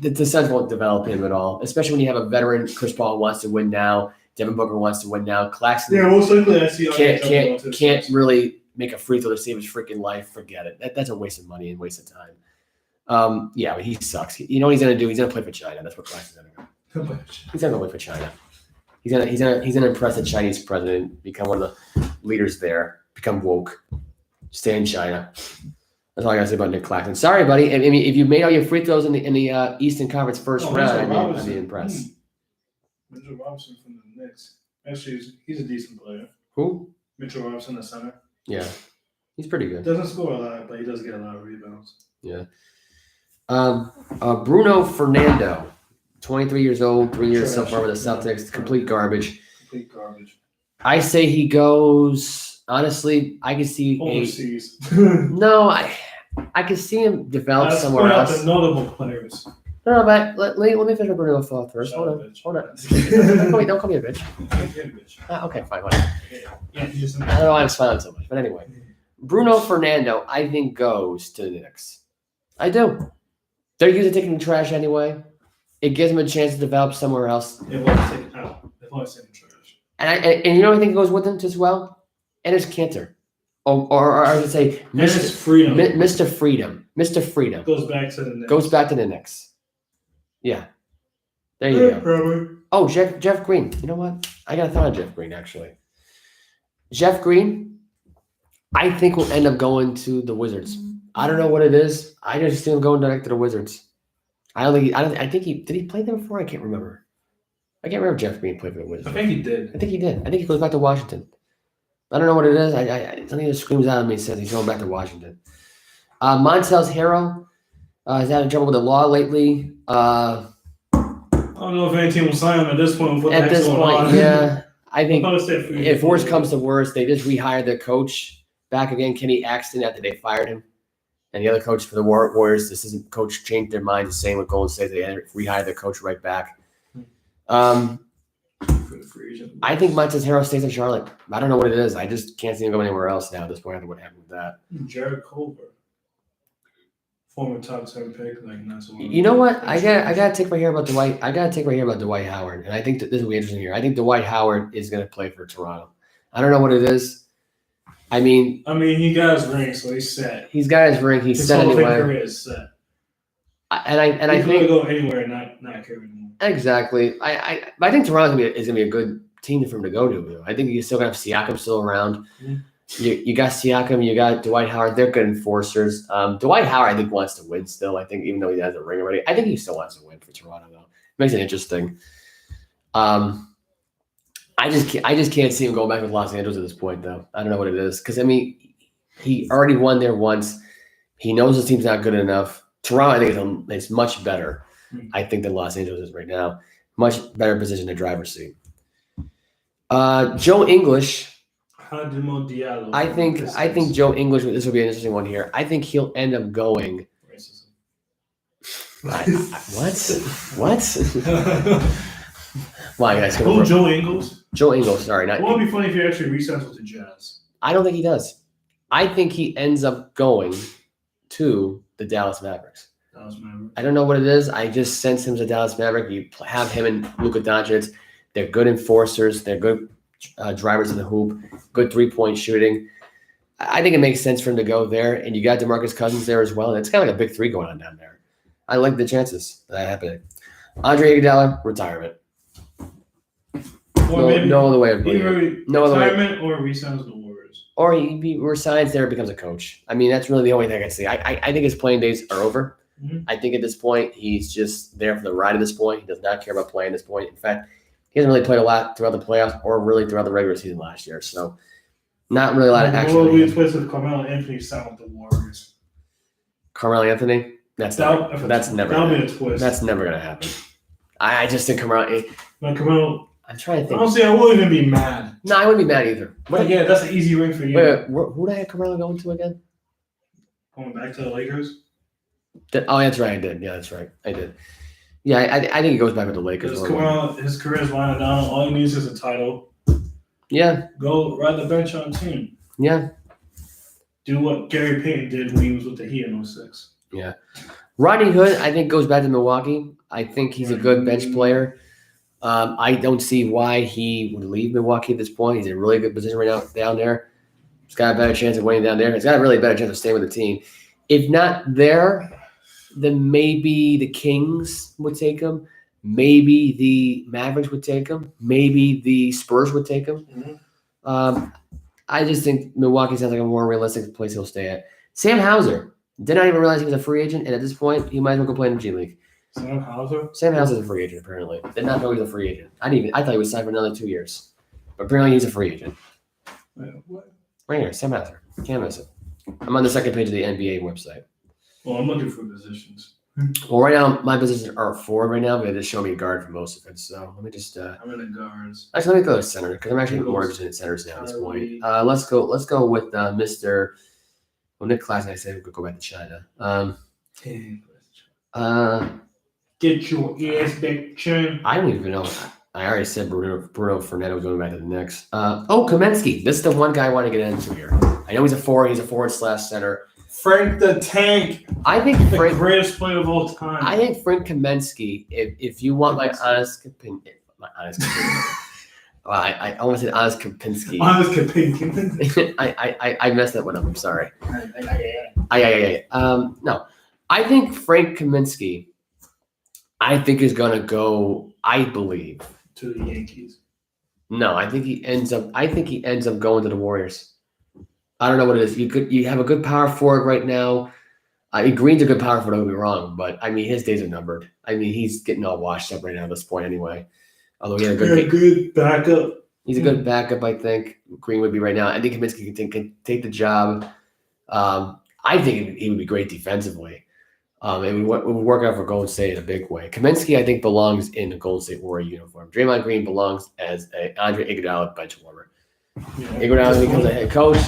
The Suns won't develop him at all, especially when you have a veteran. Chris Paul wants to win now. Devin Booker wants to win now. Claxton, yeah, most likely I see. Can't really make a free throw to save his freaking life. Forget it. That's a waste of money and waste of time. Yeah, but he sucks. You know what he's gonna do? He's gonna play for China. That's what Claxton's gonna do. He's gonna play for China. He's gonna impress the Chinese president, become one of the leaders there, become woke, stay in China. That's all I gotta say about Nick Claxton. Sorry, buddy. I mean, if you made all your free throws in the Eastern Conference first round, I'd be impressed. Mitchell Robinson from the Knicks. Actually, he's a decent player. Who? Mitchell Robinson, the center. Yeah, he's pretty good. Doesn't score a lot, but he does get a lot of rebounds. Yeah. Bruno Fernando, 23 years old, 3 years so far with the Celtics. Complete garbage. I say he goes. Honestly, I can see overseas. No, I can see him develop somewhere else. The notable players. No, but let me finish my Bruno thought first. Hold on. Don't call me a bitch. Okay, fine. Whatever. I don't know why I'm smiling so much, but anyway, Bruno Fernando, I think goes to the Knicks. I do. They're usually taking the trash anyway. It gives them a chance to develop somewhere else. It was taken out. It was taking trash. And you know what I think goes with them as well? And it's Cantor. Or I should say Mr. Freedom. Mr. Freedom. Mr. Freedom. Goes back to the Knicks. Yeah. There you go. Probably. Oh, Jeff Green. You know what? I got a thought on Jeff Green, actually. Jeff Green, I think will end up going to the Wizards. I don't know what it is. I just see him going direct to the Wizards. I think he did he play them before? I can't remember. I can't remember Jeff Green played for the Wizards. I think he did. I think he goes back to Washington. I don't know what it is. Something that screams out at me says he's going back to Washington. Montrezl Harrell has had trouble with the law lately. I don't know if any team will sign him at this point. At this point, yeah. I think if worse comes to worse, they just rehired their coach back again, Kenny Axton, after they fired him. And the other coach for the Warriors, this isn't coach changed their mind. The same with Golden State. They rehired their coach right back. I think Montrezl Harrell stays in Charlotte. I don't know what it is. I just can't see him going anywhere else now at this point after what happened with that. Jared Culver. Former top 10 pick, not so long. You know what? I gotta take right here about Dwight. Dwight Howard, and I think that this will be interesting here. I think Dwight Howard is gonna play for Toronto. I don't know what it is. I mean, he got his ring, so he's set. He's got his ring. He's set anyway. His whole career is set. I think go anywhere and not care anymore. Exactly. I think Toronto is gonna be a good team for him to go to. I think you still gonna have Siakam still around. Mm-hmm. You got Siakam, you got Dwight Howard. They're good enforcers. Dwight Howard, I think, wants to win still. I think even though he has a ring already, I think he still wants to win for Toronto though. It makes it interesting. I just can't see him going back with Los Angeles at this point though. I don't know what it is because he already won there once. He knows his team's not good enough. Toronto, I think, is much better. I think than Los Angeles is right now. Much better position to driver's seat. Joe English. I think Joe English. This will be an interesting one here. I think he'll end up going. What? Why, guys? Who, Joe Ingles? Joe Ingles. Sorry, not. It would be funny if he actually resigns with the Jazz. I don't think he does. I think he ends up going to the Dallas Mavericks. I don't know what it is. I just sense him as a Dallas Maverick. You have him and Luka Doncic. They're good enforcers. They're good drivers in the hoop. Good 3-point shooting. I think it makes sense for him to go there. And you got DeMarcus Cousins there as well. And it's kind of like a big three going on down there. I like the chances of that happening. Andre Iguodala, retirement. No other way of putting it. No retirement or resigns the Warriors. Or he resigns there and becomes a coach. I mean, that's really the only thing I can see. I think his playing days are over. Mm-hmm. I think at this point, he's just there for the ride at this point. He does not care about playing at this point. In fact, he hasn't really played a lot throughout the playoffs or really throughout the regular season last year. So, not really a lot of action. What will be a twist if Carmelo Anthony signed with the Warriors? Carmelo Anthony? That'll be a twist. That's never going to happen. I just think Carmelo. I'm trying to think. Honestly, I wouldn't even be mad. No, I wouldn't be mad either. But again, that's an easy ring for you. Wait, who did I have Carmelo going to again? Going back to the Lakers? That's right. I did. Yeah, that's right. I did. Yeah, I think he goes back with the Lakers. His career's winding down. All he needs is a title. Yeah. Go ride the bench on a team. Yeah. Do what Gary Payton did when he was with the Heat in 06. Yeah. Rodney Hood, I think, goes back to Milwaukee. I think he's a good bench player. I don't see why he would leave Milwaukee at this point. He's in a really good position right now down there. He's got a better chance of winning down there. He's got a really better chance of staying with the team. If not there, then maybe the Kings would take him. Maybe the Mavericks would take him. Maybe the Spurs would take him. Mm-hmm. I just think Milwaukee sounds like a more realistic place he'll stay at. Sam Hauser. Did not even realize he was a free agent, and at this point, he might as well go play in the G League. Sam Hauser? Sam Hauser is a free agent, apparently. Did not know he was a free agent. I thought he was signed for another 2 years. But apparently he's a free agent. Wait, what? Right here, Sam Hauser. Can't miss it. I'm on the second page of the NBA website. Well, I'm looking for positions. Well, right now, my positions are forward right now, but they just show me a guard for most of it. So let me just. I'm in the guards. Actually, let me go to center because I'm actually more interested in centers now at this point. Let's go with Mr. Well, Nick Claxton, I said we could go back to China. Get your ass back, China. I don't even know. I already said Bruno Fernando going back to the Knicks. Kamensky. This is the one guy I want to get into here. I know he's a forward. He's a forward/center. Frank the Tank. I think the greatest player of all time. I think Frank Kamensky. If you want my honest opinion, well, I almost said honest Kapinski. Honest Kapinski. I messed that one up. I'm sorry. No, I think Frank Kaminsky. I think is going to go. I believe to the Yankees. No, I think he ends up going to the Warriors. I don't know what it is. You have a good power forward right now. Green's a good power forward. Don't get me wrong, but I mean his days are numbered. I mean he's getting all washed up right now at this point anyway. Although he had a good backup. He's a good backup, I think. Green would be right now. I think Kaminsky can take the job. I think he would be great defensively. It would work out for Golden State in a big way. Kaminsky, I think, belongs in a Golden State Warrior uniform. Draymond Green belongs as an Andre Iguodala bench warmer. Yeah. Iguodala becomes a head coach.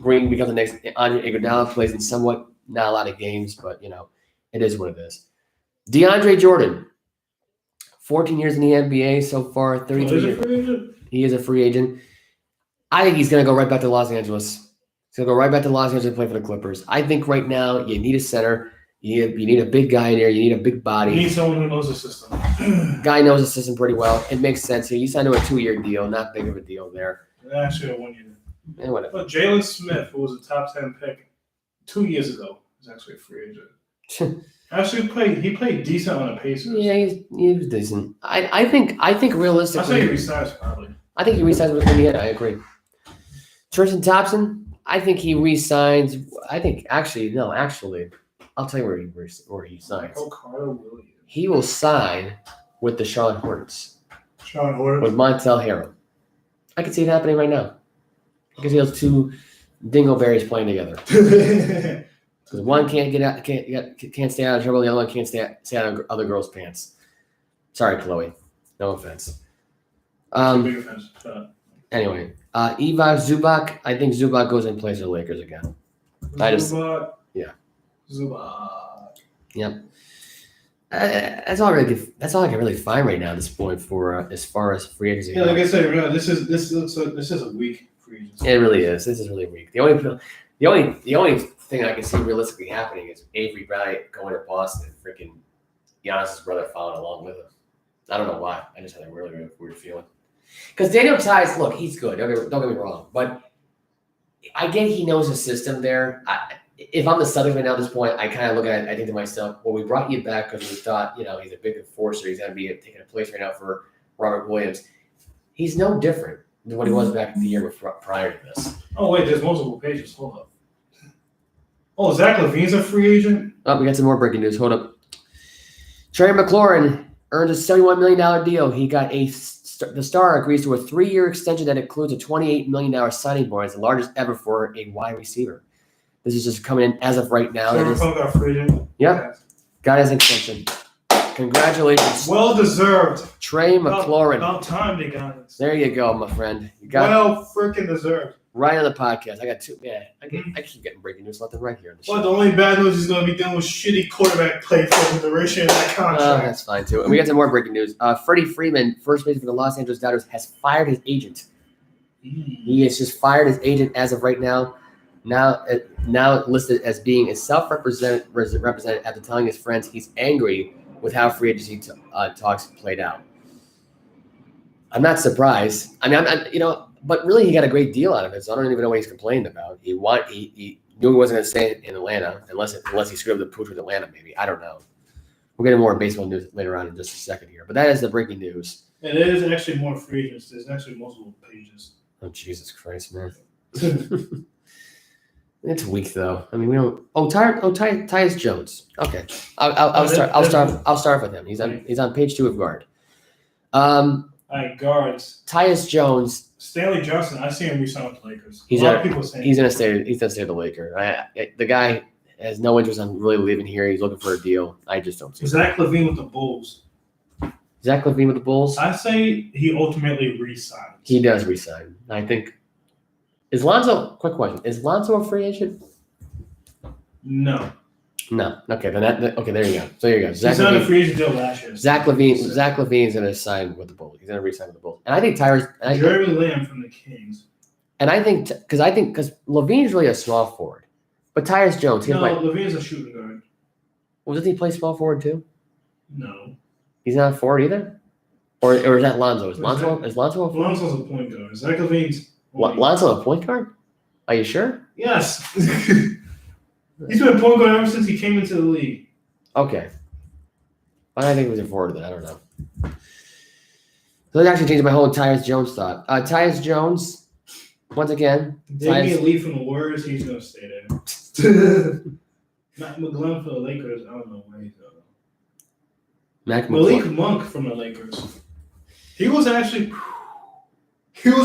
Green becomes the next Andre Iguodala, plays in somewhat not a lot of games, but it is what it is. DeAndre Jordan, 14 years in the NBA so far, 32 years. He is a free agent. I think he's going to go right back to Los Angeles. He's going to go right back to Los Angeles and play for the Clippers. I think right now you need a center. You need a big guy in there. You need a big body. You need someone who knows the system. Guy knows the system pretty well. It makes sense here. You signed to a 2-year deal. Not big of a deal there. Actually, a 1 year. Whatever. But Jalen Smith, who was a top 10 pick 2 years ago, is actually a free agent. Actually, he played decent on the Pacers. Yeah, he was decent. I think realistically, I say he resigns probably. I think he resigns with Indiana. I agree. Tristan Thompson, I think he resigns. I think actually, I'll tell you where he signs. Carter Williams. He will sign with the Charlotte Hornets. Charlotte Hornets with Montel Harrell. I can see it happening right now. I can see those two dingleberries playing together. Because one can't stay out of trouble, the other one can't stay out of other girls' pants. Sorry, Chloe. No offense. Big offense. Anyway, Ivan Zubac. I think Zubac goes and plays for the Lakers again. Zubac. Yep. That's all I can really find right now at this point for as far as free agency. Yeah, like I said, this is a weak free agency. It really is. This is really weak. The only thing I can see realistically happening is Avery Bradley going to Boston and freaking Giannis' brother following along with him. I don't know why. I just had a really weird feeling. Because Daniel Tice, look, he's good. Don't get me wrong, but I get he knows the system there. If I'm the Celtics right now at this point, I kind of look at it, I think to myself, well, we brought you back because we thought, he's a big enforcer. He's going to be taking a place right now for Robert Williams. He's no different than what he was back the year prior to this. Oh, wait, there's multiple pages. Hold up. Oh, Zach LaVine's a free agent? Oh, we got some more breaking news. Hold up. Terry McLaurin earned a $71 million deal. He got the Star agrees to a 3-year extension that includes a $28 million signing bonus, the largest ever for a wide receiver. This is just coming in as of right now. Got free agent? Yep. Got his extension. Congratulations. Well deserved. Trey McLaurin. About time they got it. There you go, my friend. You got freaking deserved. Right on the podcast. I got two. Yeah, I keep getting breaking news left and right here. On the show. Well, the only bad news is going to be dealing with shitty quarterback play for the duration of that contract. That's fine, too. And we got some more breaking news. Freddie Freeman, first baseman for the Los Angeles Dodgers, has fired his agent. He has just fired his agent as of right now. Now listed as being a self-represented after telling his friends he's angry with how free agency talks played out. I'm not surprised. I mean, but really he got a great deal out of it, so I don't even know what he's complaining about. He knew he wasn't going to stay in Atlanta unless he screwed up the pooch with Atlanta, maybe. I don't know. We'll get more baseball news later on in just a second here, but that is the breaking news. And it is actually more free agents. There's actually multiple pages. Oh, Jesus Christ, man. It's weak though. I mean, we don't. Tyus Jones. Okay, I'll start with him. He's on page 2 of guard. All right, guards. Tyus Jones. Stanley Johnson. I see him resign with the Lakers. A lot of people saying he's gonna stay. He's gonna stay the Laker. The guy has no interest in really leaving here. He's looking for a deal. I just don't see. Zach LaVine with the Bulls. Zach LaVine with the Bulls. I say he ultimately resigns. He does resign. I think. Is Lonzo? Quick question: is Lonzo a free agent? No. Okay, there you go. So there you go. He's on a free agent deal last year. Zach LaVine's going to sign with the Bulls. He's going to re-sign with the Bulls. And I think Jeremy Lamb from the Kings. And I think because LaVine's really a small forward, but Tyus Jones. LaVine's a shooting guard. Well, doesn't he play small forward too? No. He's not a forward either. Or is that Lonzo? Is Lonzo a forward? Lonzo's a point guard. Zach LaVine's. Lonzo a point guard? Are you sure? Yes. He's been a point guard ever since he came into the league. Okay. I think he was a forward then. I don't know. So that actually changed my whole Tyus Jones thought. Tyus Jones, once again. They get a lead from the Warriors, he's going to stay there. Matt McGlynn for the Lakers, I don't know where he's going. Malik Monk from the Lakers. He was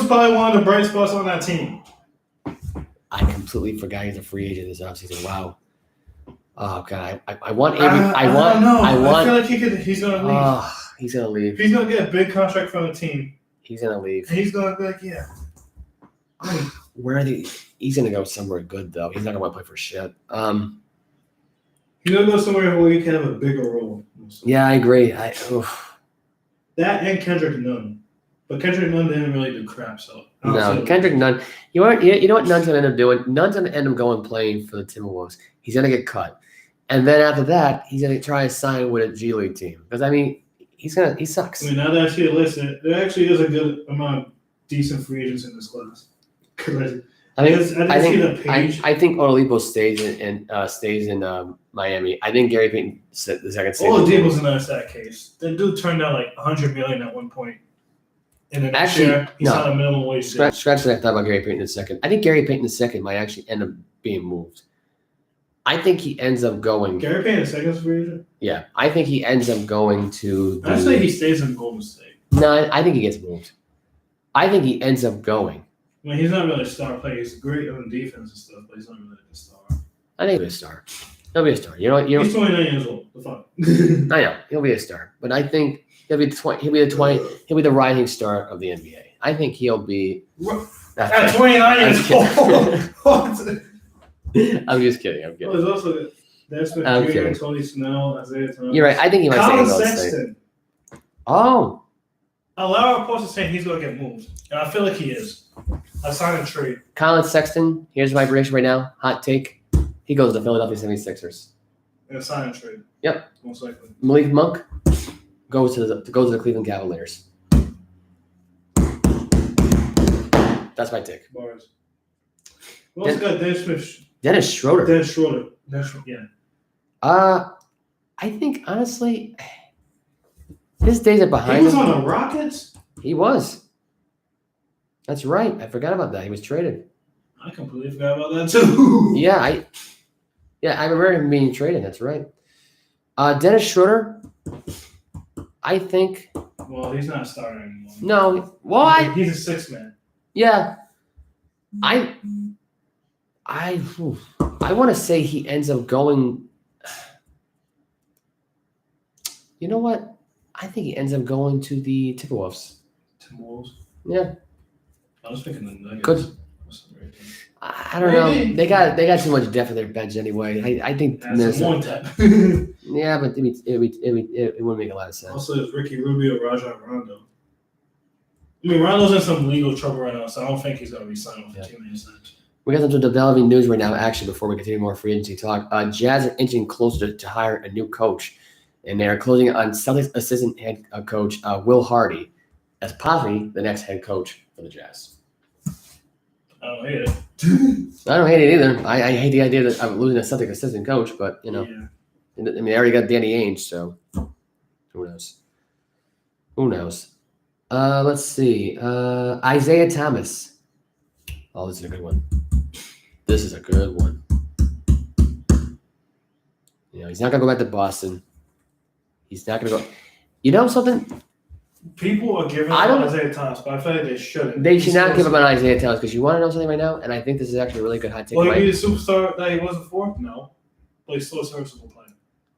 probably one of the bright spots on that team. I completely forgot he's a free agent this offseason. Wow. Oh God, I want Avery. I feel like he's gonna leave. He's gonna leave. He's gonna get a big contract from the team. He's gonna leave. And he's gonna be like, yeah. Where are they? He's gonna go somewhere good though. He's not gonna want to play for shit. He's gonna go somewhere where he can have a bigger role. Yeah, I agree. That and Kendrick Nunn. But Kendrick Nunn didn't really do crap, so. No, Kendrick Nunn. You know what Nunn's going to end up doing? Nunn's going to end up going playing for the Timberwolves. He's going to get cut. And then after that, he's going to try to sign with a G League team. Because, I mean, he sucks. I mean, now that I see the list, there actually is a good amount of decent free agents in this class. I think Oladipo stays in Miami. I think Gary Payton the second. Oladipo's another sad case. That dude turned down like $100 million at one point. And then he's on a minimum wage. Scratch that. I thought about Gary Payton II. I think Gary Payton II might actually end up being moved. I think he ends up going. Gary Payton II's free agent? Yeah, I think he ends up going to. I say he stays in Golden State. No, I think he gets moved. I think he ends up going. I mean, he's not really a star player. He's great on defense and stuff, but he's not really a star. I think he'll be a star. He'll be a star. You know. He's 29 years old. The fuck. I know he'll be a star, but I think he'll be the rising star of the NBA. I think he'll be at 29 years old. I'm just kidding. I'm kidding. Well, there's also Desmond Jr., Tony Snell, Isaiah Thomas. You're right. I think he might Colin stay in Sexton. Oh. A lot of reports are saying he's going to get moved. And I feel like he is. I signed a trade. Colin Sexton, here's my prediction right now. Hot take. He goes to Philadelphia 76ers. And a sign a trade. Yep. Most likely. Malik Monk goes to the Cleveland Cavaliers. That's my take. Bars. Who else got Dennis Schroeder. Dennis Schroeder. Yeah. I think honestly, his days are behind him. He was on the Rockets? He was. That's right. I forgot about that. He was traded. I completely forgot about that too. Yeah, I remember him being traded. That's right. Dennis Schroeder, I think. Well, he's not starting anymore. No. Well, he's a sixth man. Yeah. I want to say he ends up going. You know what? I think he ends up going to the Timberwolves. Timberwolves? Yeah. I was thinking the Nuggets. Could. I don't know. They got too much depth in their bench anyway. I think one tap. Yeah, but it wouldn't make a lot of sense. Also, there's Ricky Rubio, Rajon Rondo. I mean, Rondo's in some legal trouble right now, so I don't think he's going to be signed with the team anytime. We got some developing news right now, actually, before we continue more free agency talk. Jazz are inching closer to hire a new coach, and they're closing on Celtics assistant head coach Will Hardy as possibly the next head coach for the Jazz. I don't hate it. I don't hate it either. I hate the idea that I'm losing a Celtics assistant coach, but, you know, I mean, they already got Danny Ainge, so who knows? Let's see. Isaiah Thomas. Oh, this is a good one. You know, he's not going to go back to Boston. He's not going to go. You know something? People are giving up on Isaiah Thomas, but I feel like they shouldn't. They should not give up on Isaiah Thomas because you want to know something right now? And I think this is actually a really good hot take. Well, he's a superstar that he wasn't for? No. But he's still a serviceable player.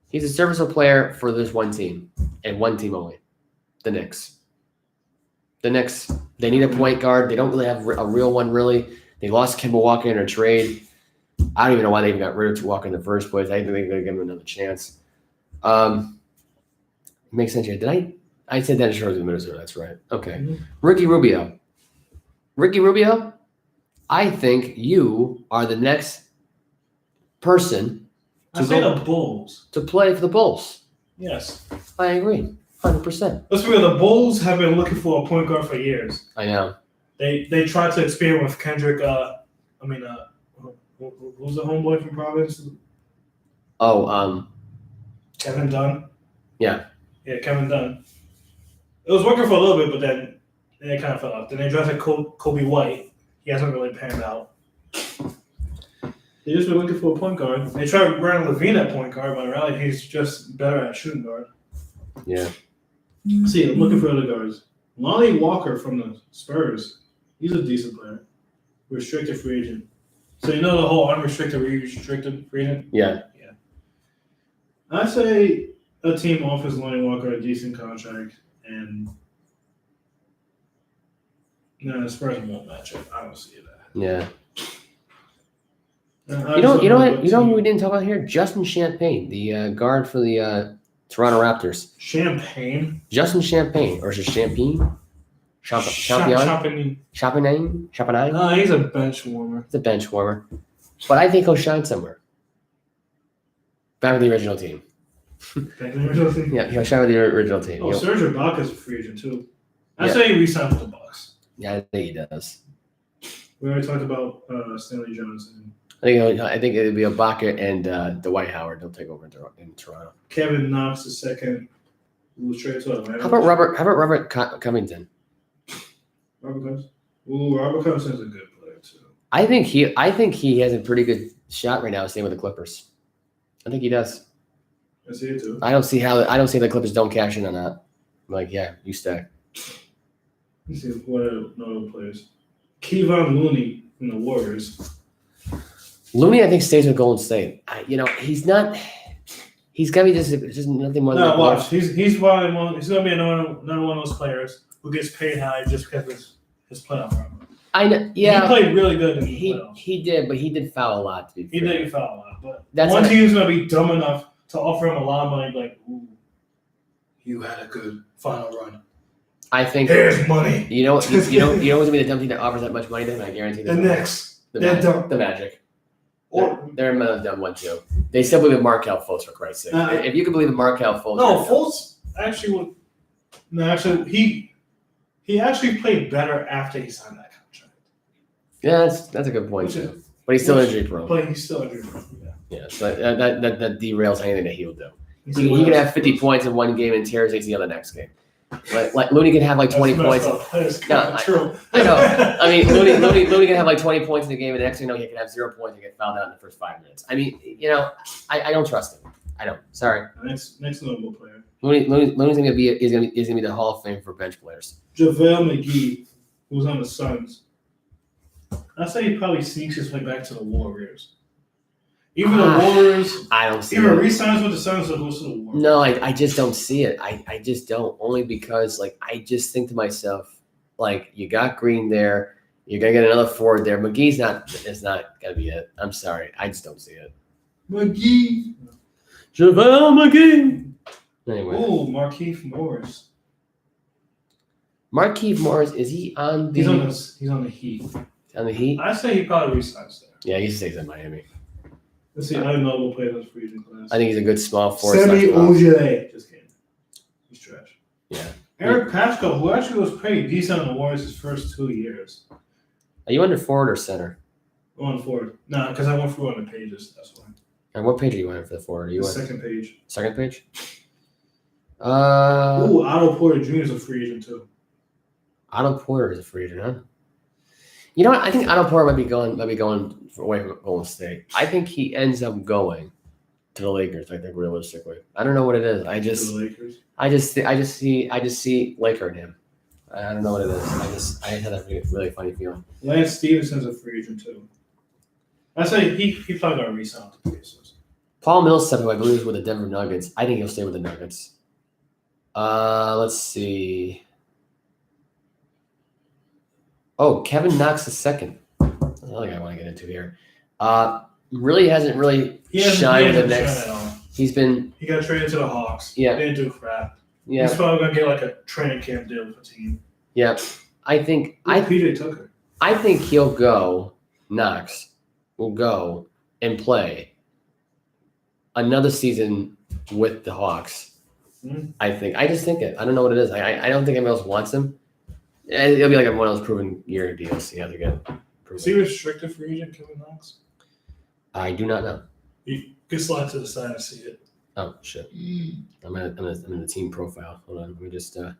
He's a serviceable player for this one team and one team only. The Knicks. They need a point guard. They don't really have a real one, really. They lost Kemba Walker in a trade. I don't even know why they even got rid of Walker in the first place. I think they're going to give him another chance. It makes sense here. Did I said Dennis Schroeder in Minnesota. That's right. Okay. Mm-hmm. Ricky Rubio, I think you are the next person the Bulls. To play for the Bulls. Yes. I agree. 100%. Let's be real. The Bulls have been looking for a point guard for years. I know. They tried to experiment with Kendrick. Who's the homeboy from Providence? Oh, Kevin Dunn. Yeah. Yeah, Kevin Dunn. It was working for a little bit, but then it kind of fell off. Then they drafted Kobe White. He hasn't really panned out. They just been looking for a point guard. They tried Brandon Levine at point guard, but really he's just better at shooting guard. Yeah. See, I'm looking for other guards. Lonnie Walker from the Spurs. He's a decent player. Restricted free agent. So you know the whole unrestricted, restricted free agent? Yeah. Yeah. I say a team offers Lonnie Walker a decent contract, and the Spurs won't match it. I don't see that. Yeah. You know who we didn't talk about here? Justin Champagne, the guard for the Toronto Raptors. Champagne? Justin Champagne, or is it Champagne? Champagne? No, he's a bench warmer. He's a bench warmer. But I think he'll shine somewhere. Back with the original team. Yeah, he'll shine with the original team. Oh, Serge Ibaka's a free agent too. I say he re-signs with the Bucks. Yeah, I think he does. We already talked about Stanley Johnson. I think it would be Ibaka and Dwight Howard. They'll take over in Toronto. Kevin Knox II will trade to Atlanta. How about Robert Covington? Robert Covington. Ooh, Robert Covington's a good player too. I think he has a pretty good shot right now staying with the Clippers. I think he does. I see it too. I don't see the Clippers don't cash in on that. I'm like, yeah, you stay. Let's see what other players. Kevon Looney from the Warriors. Looney, I think, stays with Golden State. He's not. He's gonna be just nothing more than. No, watch. He's probably he's gonna be another one of those players who gets paid high just because of his playoff run. I know. Yeah, he played really good in the playoffs. He did, but he did foul a lot. To be fair. He did foul a lot, but one team's gonna be dumb enough to offer him a lot of money. Like, ooh, you had a good final run. I think there's money. You know what's gonna be the dumb team that offers that much money? Then I guarantee the Knicks. The Magic. They're another dumb one too. They still believe in Markelle Fultz, for Christ's sake. If you can believe in Markelle Fultz, no, Fultz actually would. No, actually, he actually played better after he signed that contract. Yeah, that's a good point too. But he's still injury prone. But he's still injury prone. Yeah. So that derails anything that he'll do. He can have 50 points in one game and tears ACL the next game. Like Looney can have like 20 points. True. I know. I mean, Looney can have like 20 points in the game, and the next thing you know, he can have 0 points and get fouled out in the first 5 minutes. I mean, I don't trust him. I don't. Sorry. Next notable player. Looney's gonna be the Hall of Fame for bench players. JaVale McGee, who's on the Suns. I say he probably sneaks his way back to the Warriors. Even the Warriors, I don't see either re-signs with the Suns or goes to the Warriors. No, I just don't see it. I just don't. Only because I just think to myself, you got Green there, you're gonna get another forward there. McGee's it's not gonna be it. I'm sorry, I just don't see it. McGee, JaVale McGee. Anyway, Markieff Morris. Markieff Morris, is he on the? He's on the Heat. On the Heat? I say he probably re-signs there. Yeah, he stays in Miami. Let's see. I don't know who played those free agent class. I think he's a good small forward. Semi Ojeleye. Just kidding. He's trash. Yeah. Eric Paschal, who actually was pretty decent on the Warriors his first 2 years. Are you under forward or center? I'm on forward. No, because I went through on the pages. That's why. And what page are you on for the forward? Are you on second page? Second page? Otto Porter Jr. is a free agent too. Otto Porter is a free agent, huh? You know what? I think Otto Porter might be going away from Golden State. I think he ends up going to the Lakers. I think realistically, I don't know what it is. I just see Laker in him. I don't know what it is. I had that really funny feeling. Lance Stevenson's a free agent too. I say he probably got re-signed with the Pacers. Paul Millsap, who I believe is with the Denver Nuggets. I think he'll stay with the Nuggets. Let's see. Oh, Kevin Knox II. Another guy I want to get into here. Really hasn't shined with the Knicks. He got traded to the Hawks. Yeah. Didn't do crap. Yeah. He's probably gonna get like a training camp deal with the team. Yeah. PJ Tucker. I think he'll go. Knox will go and play another season with the Hawks. Mm-hmm. I just think it. I don't know what it is. I don't think anyone else wants him. It'll be like one of those proven year deals. You have to get proven. Is he restricted free agent, Kevin Knox? I do not know. You can slide to the side and see it. Oh shit! I'm in the team profile. Hold on, let me just. I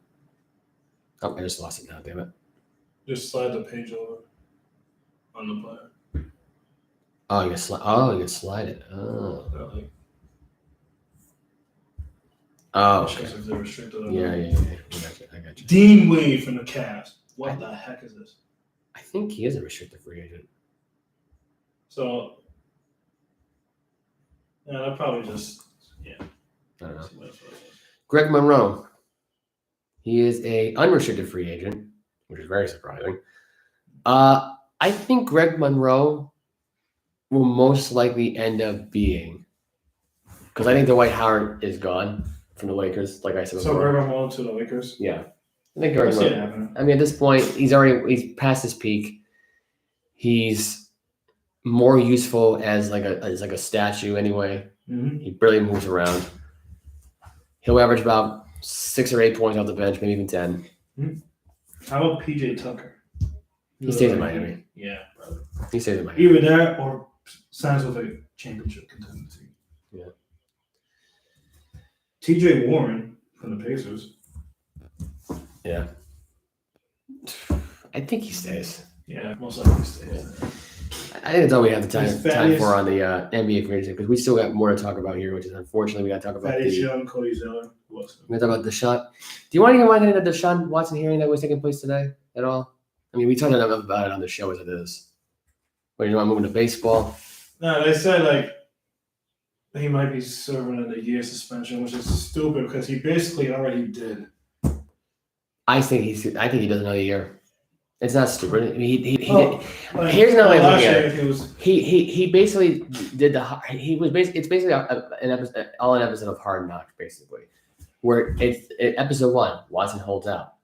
just lost it now. Damn it! Just slide the page over on the player. Oh, you can slide. Oh, you can slide it. Oh. Oh, okay. Yeah. I got you. Dean Wade from the Cavs. What the heck is this? I think he is a restricted free agent. So, I'll probably just, I don't know. Greg Monroe. He is a unrestricted free agent, which is very surprising. I think Greg Monroe will most likely end up being, because I think Dwight Howard is gone from the Lakers, like I said before. So Greg Monroe to the Lakers? Yeah. I think Greg Monroe. I mean, at this point, he's past his peak. He's more useful as like a statue anyway. Mm-hmm. He barely moves around. He'll average about 6 or 8 points off the bench, maybe even 10. Mm-hmm. How about PJ Tucker? He stays in Miami. Yeah, probably. He stays in Miami. Either that or signs with a championship contending team. Yeah. TJ Warren from the Pacers. Yeah. I think he stays. Yeah, most likely stays. Yeah. I think that's all we have the time for on the NBA free agency because we still got more to talk about here, which is unfortunately we got to talk about Thaddeus Young, Cody Zeller. We're going to talk about Deshaun. Do you want to get into the Deshaun Watson hearing that was taking place today at all? I mean, we talked enough about it on the show as it is. But you want to move into baseball? No, they said he might be serving a year suspension, which is stupid because he basically already did. I think he does another year. It's not stupid. Here's another way of looking at it. He basically did it's basically an episode of Hard Knocks, basically, where it's episode 1, Watson holds out.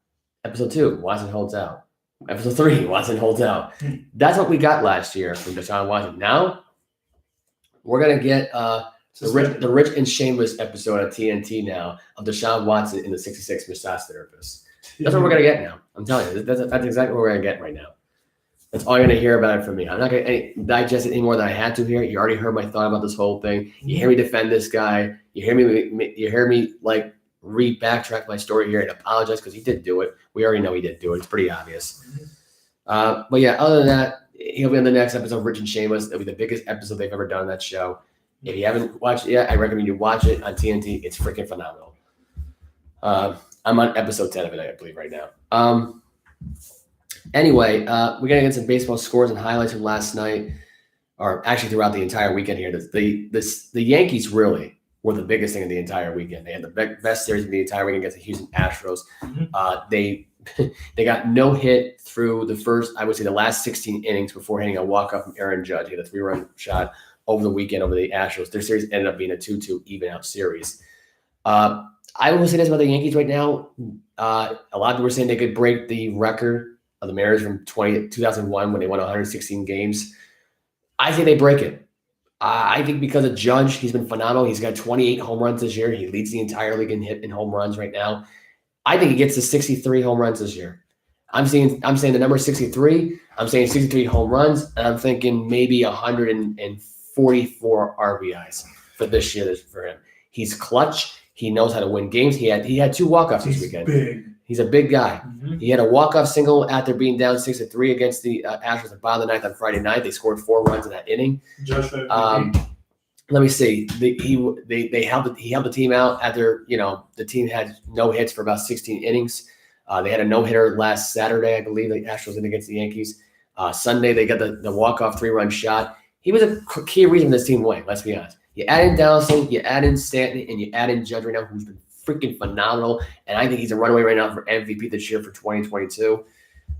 Episode 2, Watson holds out. Episode 3, Watson holds out. That's what we got last year from Deshaun Watson. Now we're gonna get the Rich and Shameless episode on TNT now of Deshaun Watson in the 66 massage therapist. That's what we're going to get now. I'm telling you. That's exactly what we're going to get right now. That's all you're going to hear about it from me. I'm not going to digest it any more than I had to here. You already heard my thought about this whole thing. You hear me defend this guy. You hear me backtrack my story here and apologize because he did do it. We already know he did do it. It's pretty obvious. But yeah, other than that, he'll be on the next episode of Rich and Shameless. It'll be the biggest episode they've ever done on that show. If you haven't watched it yet, I recommend you watch it on TNT. It's freaking phenomenal. I'm on episode 10 of it, I believe, right now. Anyway, we're going to get some baseball scores and highlights from last night, or actually throughout the entire weekend here. The Yankees really were the biggest thing of the entire weekend. They had the best series of the entire weekend against the Houston Astros. They got no hit through the last 16 innings before hitting a walk-off from Aaron Judge. He had a 3-run shot over the weekend over the Astros. Their series ended up being a 2-2 even-out series. I will say this about the Yankees right now. A lot of people were saying they could break the record of the Mariners from 2001 when they won 116 games. I think they break it. I think because of Judge, he's been phenomenal. He's got 28 home runs this year. He leads the entire league in home runs right now. I think he gets to 63 home runs this year. I'm saying the number 63. I'm saying 63 home runs, and I'm thinking maybe 144 RBIs for this year for him. He's clutch. He knows how to win games. He had 2 walk-offs this weekend. Big. He's a big guy. He had a walk-off single after being down 6-3 against the Astros at the bottom of the ninth on Friday night. They scored 4 runs in that inning. Let me see. He helped the team out after the team had no hits for about 16 innings. They had a no-hitter last Saturday, I believe. The Astros against the Yankees. Sunday they got the walk-off 3-run shot. He was a key reason this team won. Let's be honest. You add in Donaldson, you add in Stanley, and you add in Judge right now, who's been freaking phenomenal. And I think he's a runaway right now for MVP this year for 2022.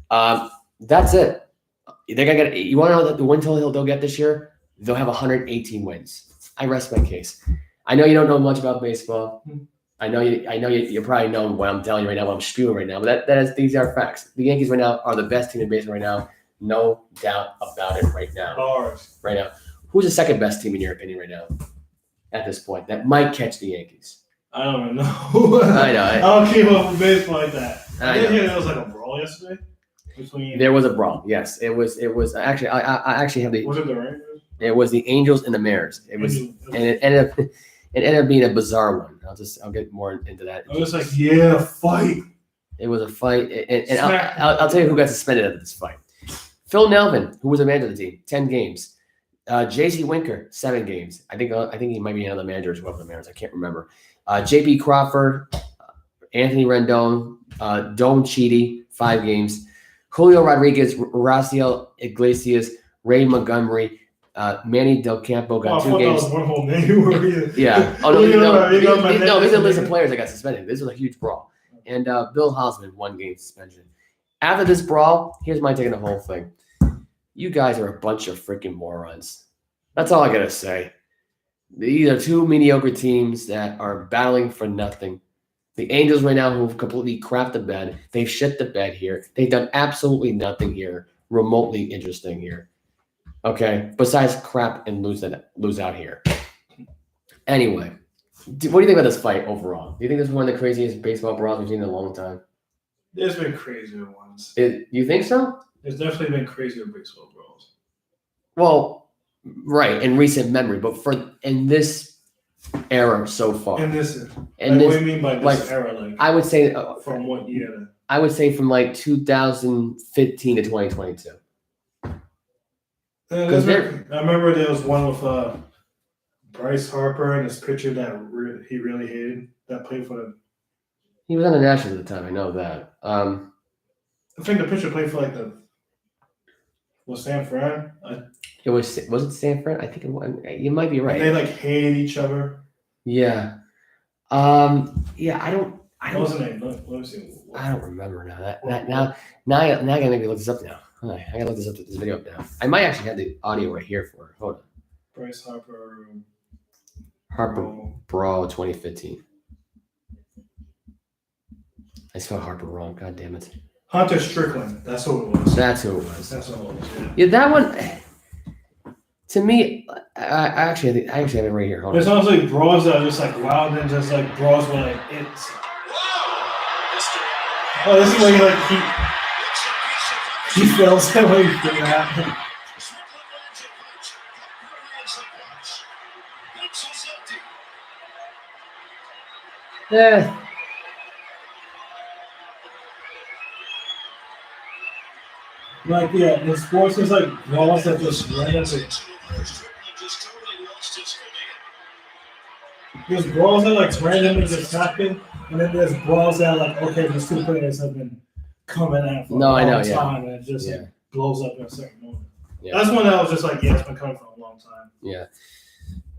That's it. They're gonna get. You want to know the win total they'll get this year? They'll have 118 wins. I rest my case. I know you don't know much about baseball. I know you probably know what I'm telling you right now, what I'm spewing right now. But these are facts. The Yankees right now are the best team in baseball right now. No doubt about it right now. Bars. Right now. Who's the second best team in your opinion right now at this point that might catch the Yankees? I don't even know. I know. I don't keep up with baseball like that. I didn't know. hear there was like a brawl yesterday between. There was a brawl. Yes, it was actually. I actually have the. Was it the Rangers? It was the Angels and the Mariners. It was, and it ended up being a bizarre one. I'll get more into that. I was like, yeah, fight. It was a fight, and I'll tell you who got suspended after this fight. Phil Nelvin, who was a manager of the team, 10 games. J.C. Winker, 7 games. I think he might be another manager as well for the Mariners. I can't remember. J.P. Crawford, Anthony Rendon, Dome Chidi, 5 games. Julio Rodriguez, Raciel Iglesias, Ray Montgomery, Manny Del Campo got 2 games. That was one whole name. Yeah. Oh no, these are a list of players that got suspended. This was a huge brawl. And Bill Hosman, 1 game suspension. After this brawl, here's my take on the whole thing. You guys are a bunch of freaking morons. That's all I got to say. These are 2 mediocre teams that are battling for nothing. The Angels right now who've completely crapped the bed. They've shit the bed here. They've done absolutely nothing here, remotely interesting here. Okay? Besides crap and lose out here. Anyway, what do you think about this fight overall? Do you think this is one of the craziest baseball brawls we've seen in a long time? There's been crazier ones. You think so? There's definitely been crazier baseball brawls. Well, right, in recent memory, but in this era so far. In this, what do you mean by this era? Like, I would say from what year? I would say from like 2015 to 2022. I remember there was one with Bryce Harper and this pitcher that he really hated that played for the. He was on the Nationals at the time. I know that. I think the pitcher played for was San Fran. Was it San Fran? I think you might be right. And they hated each other. Yeah. Yeah. I don't. What was the name? Let me see. I don't remember now. Now I gotta maybe look this up now. I gotta look this video up now. I might actually have the audio right here for it. Hold on. Bryce Harper. Brawl 2015. I spelled Harper wrong. God damn it. Hunter Strickland. That's who it was. That's who it was. That's what it was. Yeah, that one. To me, I actually have it right here. Hold There's on. also brawls that are just wild and just brawls where it's. Oh, this is where he feels that way. Yeah. In sports, there's brawls that just randomly. There's brawls that randomly just happen, and then there's brawls that okay, these two players have been coming at for a long time, and it just blows up in a certain moment. Yeah. That's one that I was just it's been coming for a long time. Yeah.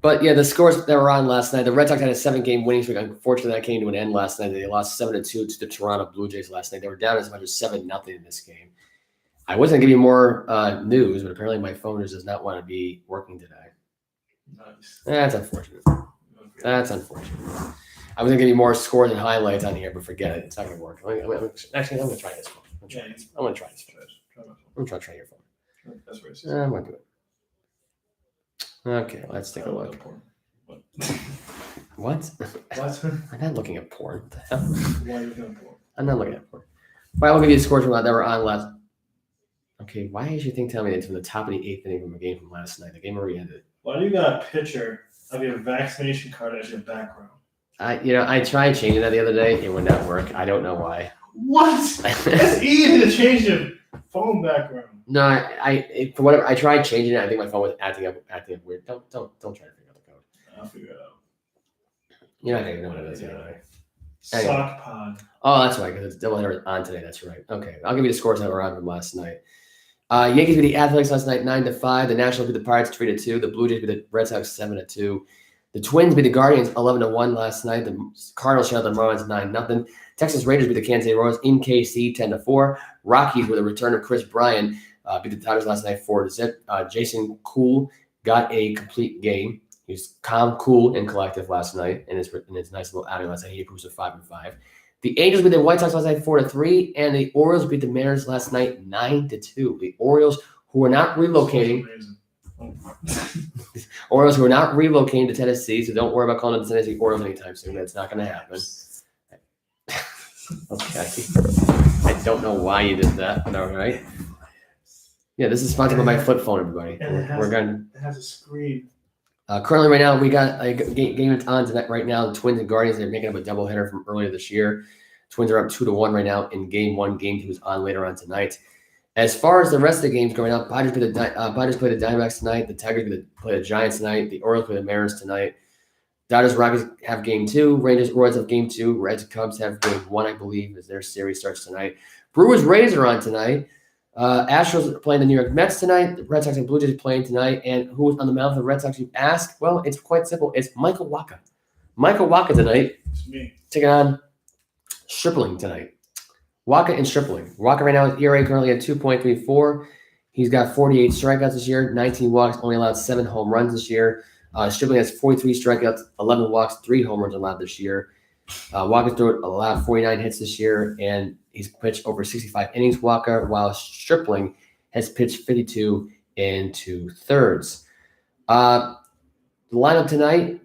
But the scores that were on last night, the Red Sox had a 7-game winning streak. Unfortunately, that came to an end last night. They lost 7-2 to the Toronto Blue Jays last night. They were down as much as 7-0 in this game. I wasn't going to give you more news, but apparently my phone does not want to be working today. Nice. That's unfortunate. That's unfortunate. I was going to give you more scores and highlights on here, but forget it. It's not going to work. I'm going to try this phone. I'm going to try this phone. I'm going to try your phone. That's racist. I'm going to do it. Okay, let's take a look. What? What? I'm not looking at porn. What the hell? Why are you looking at porn? I'm not looking at porn. But I will give you the scores from that were on last. Okay, why is your thing telling me it's from the top of the 8th inning from a game from last night? The game already ended. Why do you got a picture of your vaccination card as your background? I tried changing that the other day. It would not work. I don't know why. What? It's easy to change your phone background. No, for whatever. I tried changing it. I think my phone was acting up weird. Don't try to figure out the code. I'll figure it out. You're not gonna know what it is anyway. Sock pod. Oh, that's right, because it's doubleheader on today. That's right. Okay, I'll give you the scores that were on from last night. Yankees beat the Athletics last night 9-5. The Nationals beat the Pirates 3-2. The Blue Jays beat the Red Sox 7-2. The Twins beat the Guardians 11-1 last night. The Cardinals shut out the Marlins 9-0. Texas Rangers beat the Kansas City Royals in KC 10-4. Rockies with a return of Chris Bryant beat the Tigers last night 4-0. Jason Kuhl got a complete game. He was calm, cool, and collective last night in his nice little outing last night. He improves to 5-5. The Angels beat the White Sox last night 4-3, and the Orioles beat the Mariners last night 9-2. The Orioles, who are not relocating, to Tennessee, so don't worry about calling them the Tennessee Orioles anytime soon. That's not going to happen. Okay. I don't know why you did that, but all right. Yeah, this is sponsored by my flip phone, everybody. It has a screen. Currently, right now, we got a game on tonight. Right now, the Twins and Guardians, they're making up a doubleheader from earlier this year. Twins are up 2-1 right now in Game 1. Game 2 is on later on tonight. As far as the rest of the games going on, Padres play the Diamondbacks tonight. The Tigers play the Giants tonight. The Orioles play the Mariners tonight. Dodgers Rockies have Game 2. Rangers Royals have Game 2. Reds Cubs have Game 1, I believe, as their series starts tonight. Brewers Rays are on tonight. Astros are playing the New York Mets tonight. The Red Sox and Blue Jays are playing tonight. And who is on the mound for the Red Sox, you ask? Well, it's quite simple. It's Michael Wacha. Michael Wacha tonight. It's me. Taking on Stripling tonight. Wacha and Stripling. Wacha right now is ERA currently at 2.34. He's got 48 strikeouts this year, 19 walks, only allowed 7 home runs this year. Stripling has 43 strikeouts, 11 walks, 3 home runs allowed this year. Wacha's allowed 49 hits this year, and he's pitched over 65 innings, Wacha, while Stripling has pitched 52 2/3. The lineup tonight,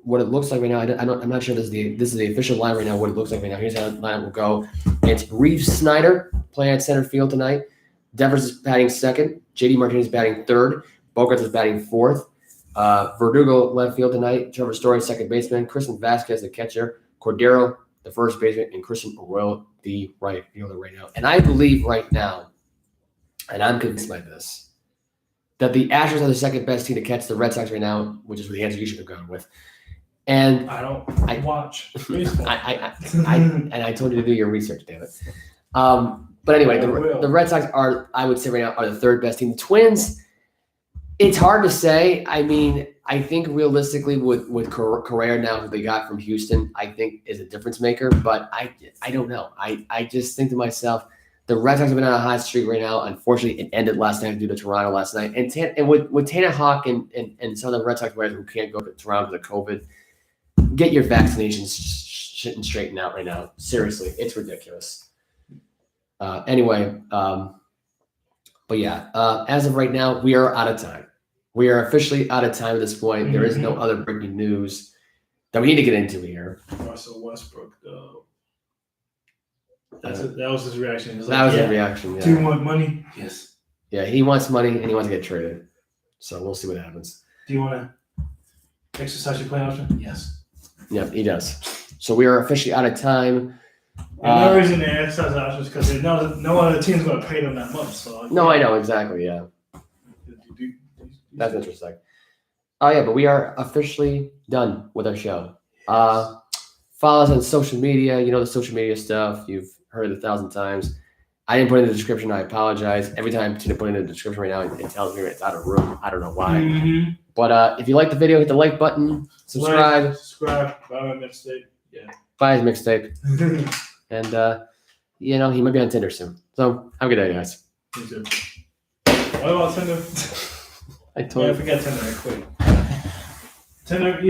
what it looks like right now, I'm not sure this is the official line right now, what it looks like right now. Here's how the lineup will go. It's Reeves Snyder playing at center field tonight. Devers is batting second. JD Martinez is batting third. Bogarts is batting fourth. Verdugo left field tonight. Trevor Story, second baseman. Christian Vasquez, the catcher. Cordero, the first baseman. And Christian Arroyo, the right fielder right now. And I believe right now, and I'm convinced by this, that the Astros are the second best team to catch the Red Sox right now, which is the answer you should have gone with. And I watch baseball. and I told you to do your research, damn it. But anyway, the Red Sox are, I would say right now, are the third best team. The Twins, it's hard to say. I mean, I think realistically with Correa now, who they got from Houston, I think is a difference maker. But I don't know. I just think to myself, the Red Sox have been on a hot streak right now. Unfortunately, it ended last night due to Toronto last night. And with Tanner Hawk and some of the Red Sox players who can't go to Toronto because of COVID, get your vaccinations shit and straightened out right now. Seriously, it's ridiculous. Anyway, but yeah, as of right now, we are out of time. We are officially out of time at this point. There is no other breaking news that we need to get into here. Russell Westbrook, though. That was his reaction. His reaction. Yeah. Do you want money? Yes. Yeah, he wants money and he wants to get traded. So we'll see what happens. Do you want to exercise your play option? Yes. Yeah, he does. So we are officially out of time. And the reason they exercise options because they know no other team's going to pay them that much. So no, I know exactly. Yeah, that's interesting. Oh yeah, but we are officially done with our show. Follow us on social media. You know the social media stuff. You've heard it 1,000 times. I didn't put it in the description. I apologize. Every time I put it in the description right now, it tells me it's out of room. I don't know why. But if you like the video, hit the like button. Subscribe. Buy my mixtape. Yeah. Buy his mixtape. And, he might be on Tinder soon. So, have a good day, guys. Me too. What about Tinder? I told you. I forget Tinder. I quit. Tinder,